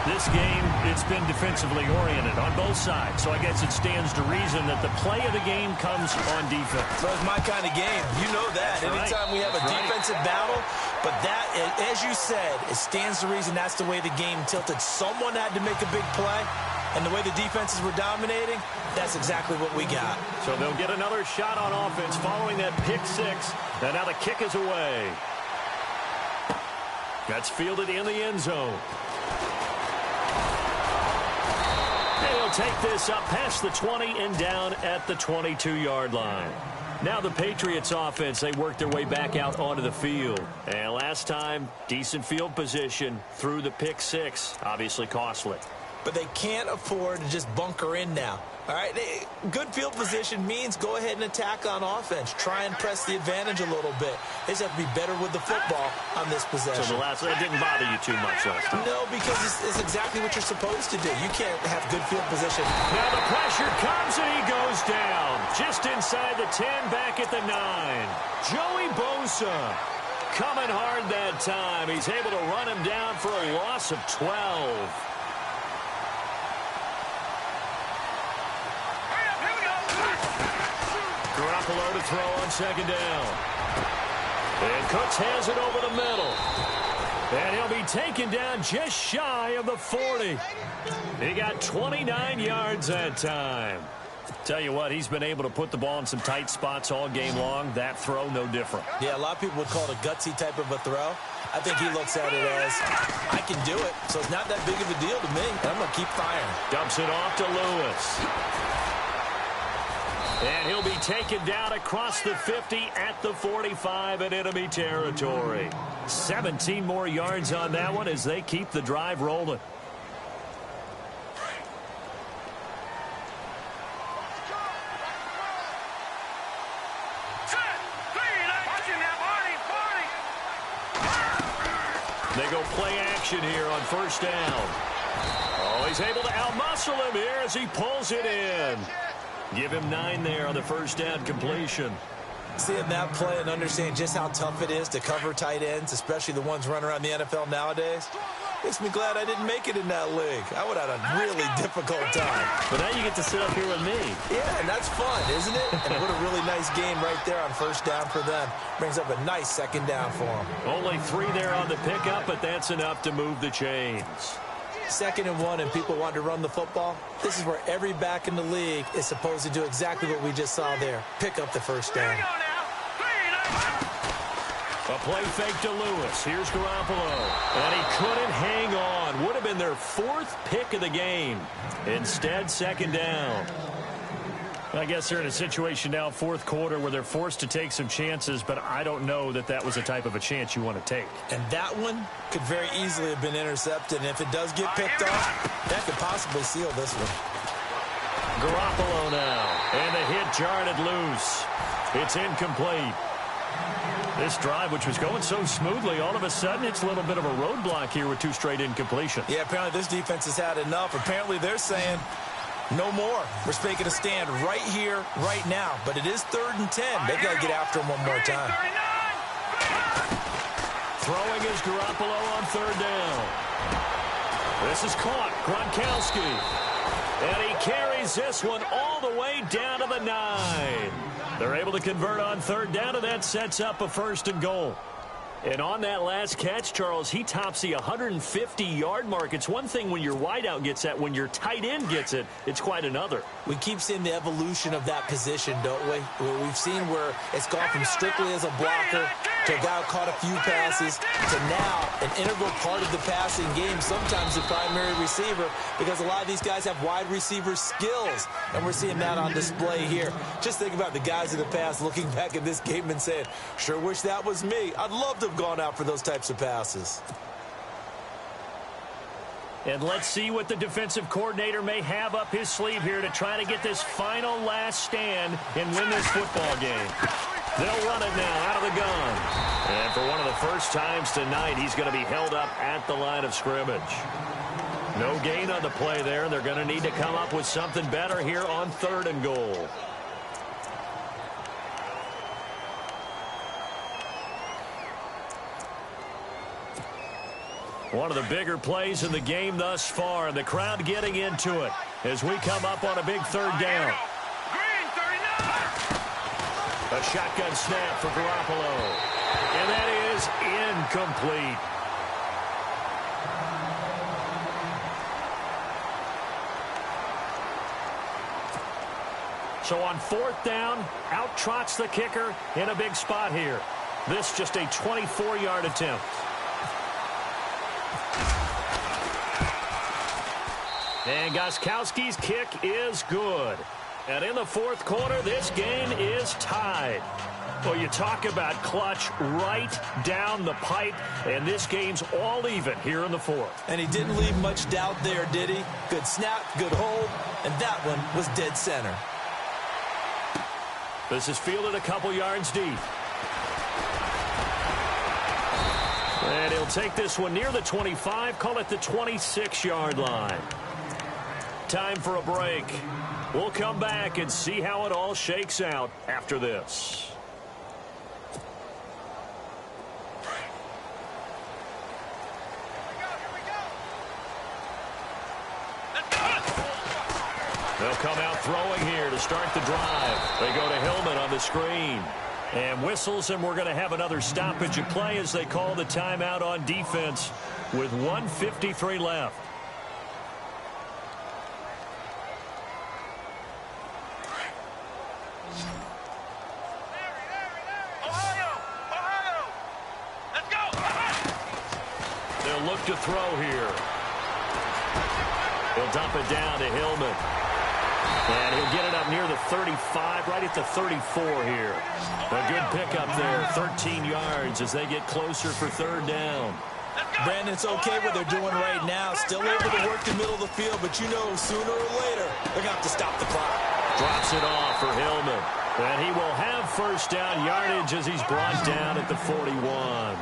This game, it's been defensively oriented on both sides, so I guess it stands to reason that the play of the game comes on defense. So it's my kind of game. You know that. That's Anytime right. we have a defensive battle, but that, as you said, it stands to reason that's the way the game tilted. Someone had to make a big play, and the way the defenses were dominating, that's exactly what we got. So they'll get another shot on offense following that pick 6, and now the kick is away. That's fielded in the end zone. They'll take this up past the 20 and down at the 22-yard line. Now the Patriots offense, they work their way back out onto the field. And last time, decent field position through the pick 6. Obviously costly. But they can't afford to just bunker in now. All right, good field position means go ahead and attack on offense. Try and press the advantage a little bit. They just have to be better with the football on this possession. So it didn't bother you too much last time? No, because it's exactly what you're supposed to do. You can't have good field position. Now the pressure comes and he goes down. Just inside the 10, back at the 9. Joey Bosa coming hard that time. He's able to run him down for a loss of 12. Garoppolo to throw on 2nd down. And Cooks has it over the middle. And he'll be taken down just shy of the 40. He got 29 yards that time. Tell you what, he's been able to put the ball in some tight spots all game long. That throw, no different. Yeah, a lot of people would call it a gutsy type of a throw. I think he looks at it as, I can do it, so it's not that big of a deal to me. I'm going to keep firing. Dumps it off to Lewis. And he'll be taken down across the 50 at the 45 in enemy territory. 17 more yards on that one as they keep the drive rolling. They go play action here on 1st down. Oh, he's able to outmuscle him here as he pulls it in. Give him 9 there on the 1st down completion. Seeing that play and understanding just how tough it is to cover tight ends, especially the ones running around the NFL nowadays, makes me glad I didn't make it in that league. I would have had a really difficult time. But now you get to sit up here with me. Yeah, and that's fun, isn't it? And what a really nice game right there on 1st down for them. Brings up a nice 2nd down for them. Only 3 there on the pickup, but that's enough to move the chains. 2nd and 1 and people want to run the football. This is where every back in the league is supposed to do exactly what we just saw there. Pick up the 1st down. A play fake to Lewis. Here's Garoppolo. And he couldn't hang on. Would have been their 4th pick of the game. Instead, 2nd down. I guess they're in a situation now, fourth quarter, where they're forced to take some chances, but I don't know that that was the type of a chance you want to take. And that one could very easily have been intercepted. And if it does get picked off, that could possibly seal this one. Garoppolo now, and the hit jarred loose. It's incomplete. This drive, which was going so smoothly, all of a sudden it's a little bit of a roadblock here with 2 straight incompletions. Yeah, apparently this defense has had enough. Apparently they're saying no more. We're making a stand right here, right now. But it is 3rd and 10. They've got to get after him one more time. Throwing is Garoppolo on 3rd down. This is caught. Gronkowski. And he carries this one all the way down to the 9. They're able to convert on 3rd down, and that sets up a 1st and goal. And on that last catch, Charles, he tops the 150-yard mark. It's one thing when your wideout gets that. When your tight end gets it, it's quite another. We keep seeing the evolution of that position, don't we? We've seen where it's gone from strictly as a blocker to a guy who caught a few passes to now an integral part of the passing game, sometimes the primary receiver, because a lot of these guys have wide receiver skills, and we're seeing that on display here. Just think about the guys in the past looking back at this game and saying, sure wish that was me. I'd love to have gone out for those types of passes. And let's see what the defensive coordinator may have up his sleeve here to try to get this final last stand and win this football game. They'll run it now out of the gun. And for one of the first times tonight, he's going to be held up at the line of scrimmage. No gain on the play there. They're going to need to come up with something better here on 3rd and goal. One of the bigger plays in the game thus far, and the crowd getting into it as we come up on a big 3rd down. A shotgun snap for Garoppolo, and that is incomplete. So on 4th down, out trots the kicker in a big spot here. This just a 24-yard attempt. And Gostkowski's kick is good. And in the 4th quarter, this game is tied. Well, you talk about clutch right down the pipe, and this game's all even here in the 4th. And he didn't leave much doubt there, did he? Good snap, good hold, and that one was dead center. This is fielded a couple yards deep. And he'll take this one near the 25, call it the 26-yard line. Time for a break. We'll come back and see how it all shakes out after this. They'll come out throwing here to start the drive. They go to Hillman on the screen. And whistles, and we're going to have another stoppage of play as they call the timeout on defense with 1:53 left. They'll look to throw here. He'll dump it down to Hillman. And he'll get it up near the 35, right at the 34 here. A good pickup there, 13 yards as they get closer for 3rd down. Brandon, it's okay what they're doing right now. Still able to work the middle of the field, but you know sooner or later they're going to have to stop the clock. Drops it off for Hillman. And he will have 1st down yardage as he's brought down at the 41.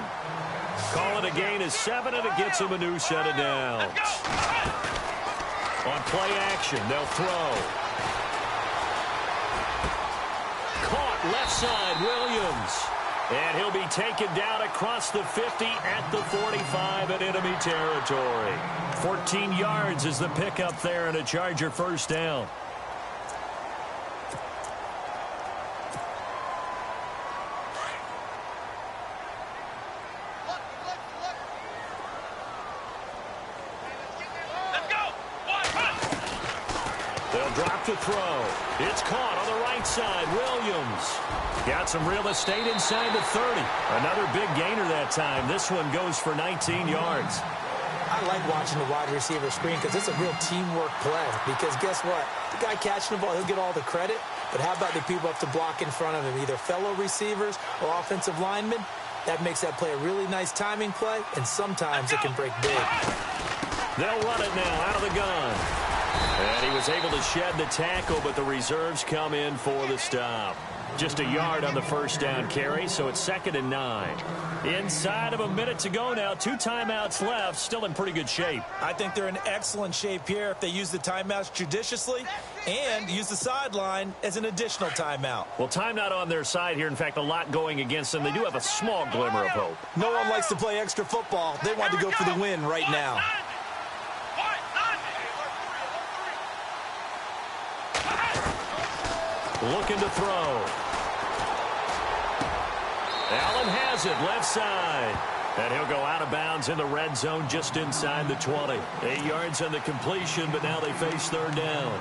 Call it a gain of 7, and it gets him a new set of downs. On play action, they'll throw. Caught left side, Williams. And he'll be taken down across the 50 at the 45 in enemy territory. 14 yards is the pickup there, and a Charger 1st down. Drop to throw. It's caught on the right side. Williams got some real estate inside the 30. Another big gainer that time. This one goes for 19 yards. I like watching the wide receiver screen because it's a real teamwork play. Because guess what? The guy catching the ball, he'll get all the credit. But how about the people up to block in front of him, either fellow receivers or offensive linemen? That makes that play a really nice timing play, and sometimes it can break big. They'll run it now out of the gun. And he was able to shed the tackle, but the reserves come in for the stop. Just a yard on the first down carry, so it's 2nd and 9. Inside of a minute to go now. 2 timeouts left. Still in pretty good shape. I think they're in excellent shape here if they use the timeouts judiciously and use the sideline as an additional timeout. Well, time not on their side here. In fact, a lot going against them. They do have a small glimmer of hope. No one likes to play extra football. They want to go for the win right now. Looking to throw. Allen has it, left side. And he'll go out of bounds in the red zone just inside the 20. 8 yards on the completion, but now they face 3rd down.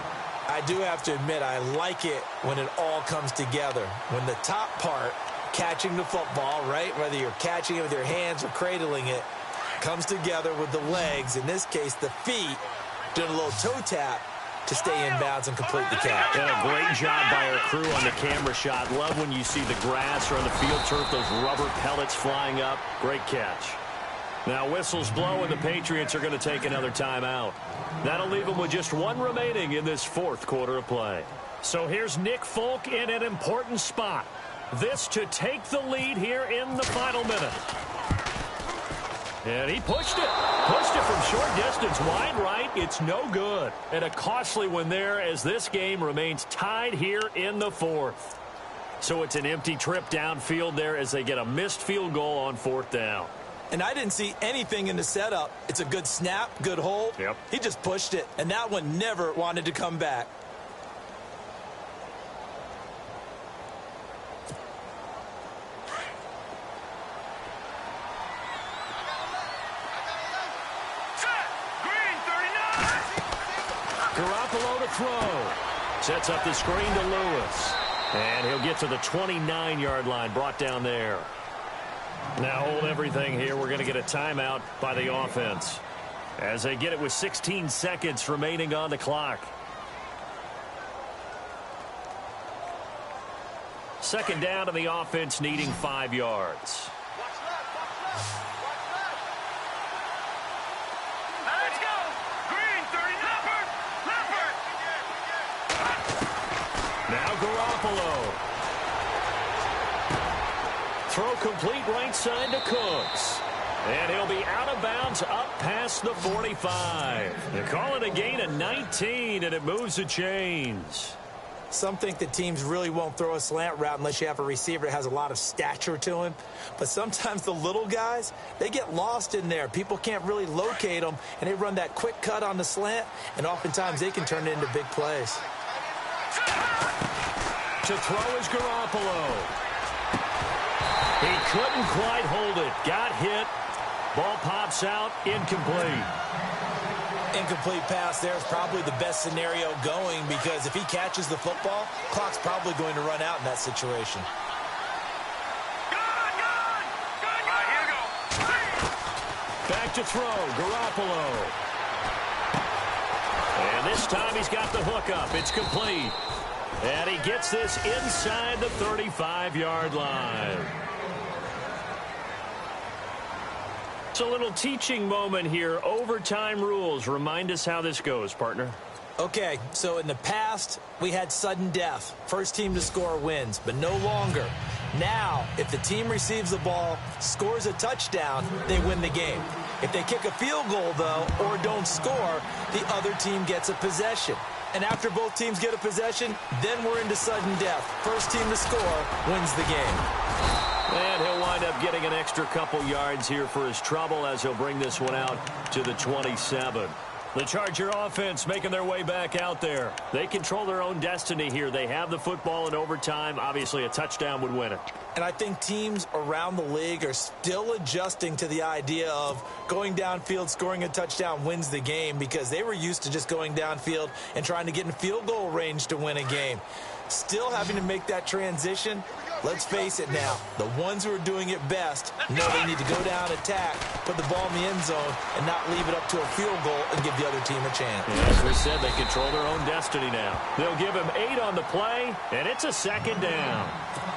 I do have to admit, I like it when it all comes together. When the top part, catching the football, right, whether you're catching it with your hands or cradling it, comes together with the legs, in this case the feet, doing a little toe tap to stay in bounds and complete the catch. And a great job by our crew on the camera shot. Love when you see the grass or on the field turf, those rubber pellets flying up. Great catch. Now whistles blow and the Patriots are going to take another timeout. That'll leave them with just 1 remaining in this 4th quarter of play. So here's Nick Folk in an important spot. This to take the lead here in the final minute. And he pushed it. Pushed it from short distance, wide right. It's no good. And a costly one there as this game remains tied here in the 4th. So it's an empty trip downfield there as they get a missed field goal on 4th down. And I didn't see anything in the setup. It's a good snap, good hold. Yep. He just pushed it, and that one never wanted to come back. Garoppolo to throw. Sets up the screen to Lewis. And he'll get to the 29-yard line, brought down there. Now hold everything here. We're going to get a timeout by the offense as they get it with 16 seconds remaining on the clock. 2nd down, and the offense needing 5 yards. Let's go! Green, 30, Now Garoppolo. Throw complete right side to Cooks. And he'll be out of bounds up past the 45. They call it a gain of 19, and it moves the chains. Some think that teams really won't throw a slant route unless you have a receiver that has a lot of stature to him. But sometimes the little guys, they get lost in there. People can't really locate them, and they run that quick cut on the slant, and oftentimes they can turn it into big plays. To throw is Garoppolo. He couldn't quite hold it. Got hit. Ball pops out. Incomplete. Incomplete pass there is probably the best scenario going because if he catches the football, clock's probably going to run out in that situation. Back to throw. Garoppolo. And this time he's got the hook up. It's complete. And he gets this inside the 35-yard line. It's a little teaching moment here. Overtime rules. Remind us how this goes, partner. Okay, so in the past, we had sudden death. First team to score wins, but no longer. Now, if the team receives the ball, scores a touchdown, they win the game. If they kick a field goal, though, or don't score, the other team gets a possession. And after both teams get a possession, then we're into sudden death. First team to score wins the game. And he'll wind up getting an extra couple yards here for his trouble as he'll bring this one out to the 27. The Charger offense making their way back out there. They control their own destiny here. They have the football in overtime. Obviously, a touchdown would win it. And I think teams around the league are still adjusting to the idea of going downfield, scoring a touchdown wins the game because they were used to just going downfield and trying to get in field goal range to win a game. still having to make that transition. Let's face it now, the ones who are doing it best know they need to go down, attack, put the ball in the end zone, and not leave it up to a field goal and give the other team a chance. As we said, they control their own destiny now. They'll give him 8 on the play, and it's a second down.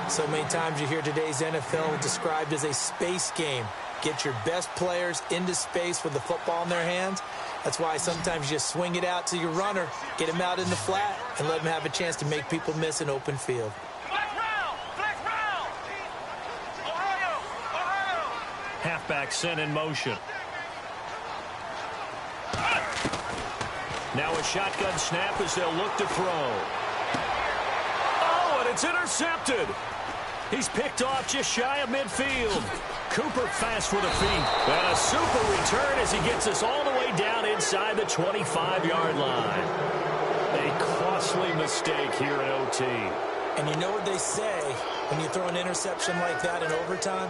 So many times you hear today's NFL described as a space game. Get your best players into space with the football in their hands. That's why sometimes you just swing it out to your runner, get him out in the flat, and let him have a chance to make people miss an open field. Halfback sent in motion. Now a shotgun snap as they'll look to throw. Oh, and it's intercepted. He's picked off just shy of midfield. Cooper fast with the feet. And a super return as he gets us all the way down inside the 25-yard line. A costly mistake here in OT. And you know what they say when you throw an interception like that in overtime?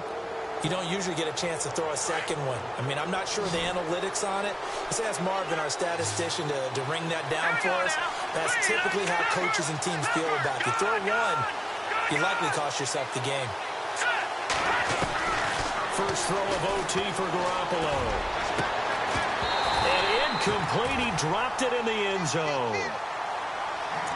You don't usually get a chance to throw a second one. I mean, I'm not sure the analytics on it. Let's ask Marvin, our statistician, to ring that down for us. That's typically how coaches and teams feel about it. You throw one, you likely cost yourself the game. First throw of OT for Garoppolo. And incomplete. He dropped it in the end zone.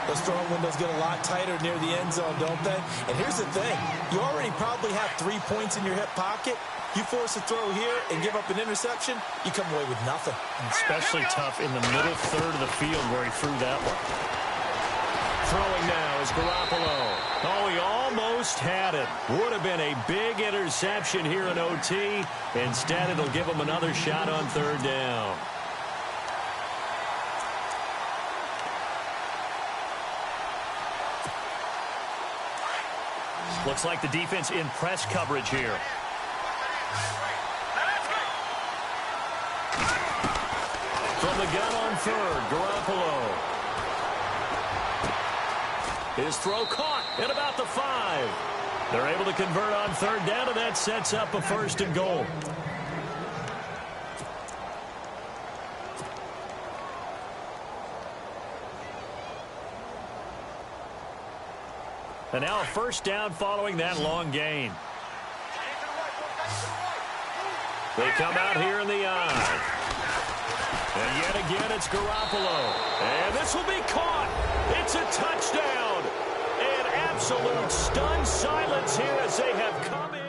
Those throwing windows get a lot tighter near the end zone, don't they? And here's the thing. You already probably have 3 points in your hip pocket. You force a throw here and give up an interception, you come away with nothing. Especially tough in the middle third of the field where he threw that one. Throwing now is Garoppolo. Oh, he almost had it. Would have been a big interception here in OT. Instead, it'll give him another shot on third down. Looks like the defense in press coverage here. From the gun on third, Garoppolo. His throw caught at about the 5. They're able to convert on third down, and that sets up a 1st and goal. And now a 1st down following that long gain. They come out here in the eye. And yet again, it's Garoppolo. And this will be caught. It's a touchdown. An absolute stunned silence here as they have come in.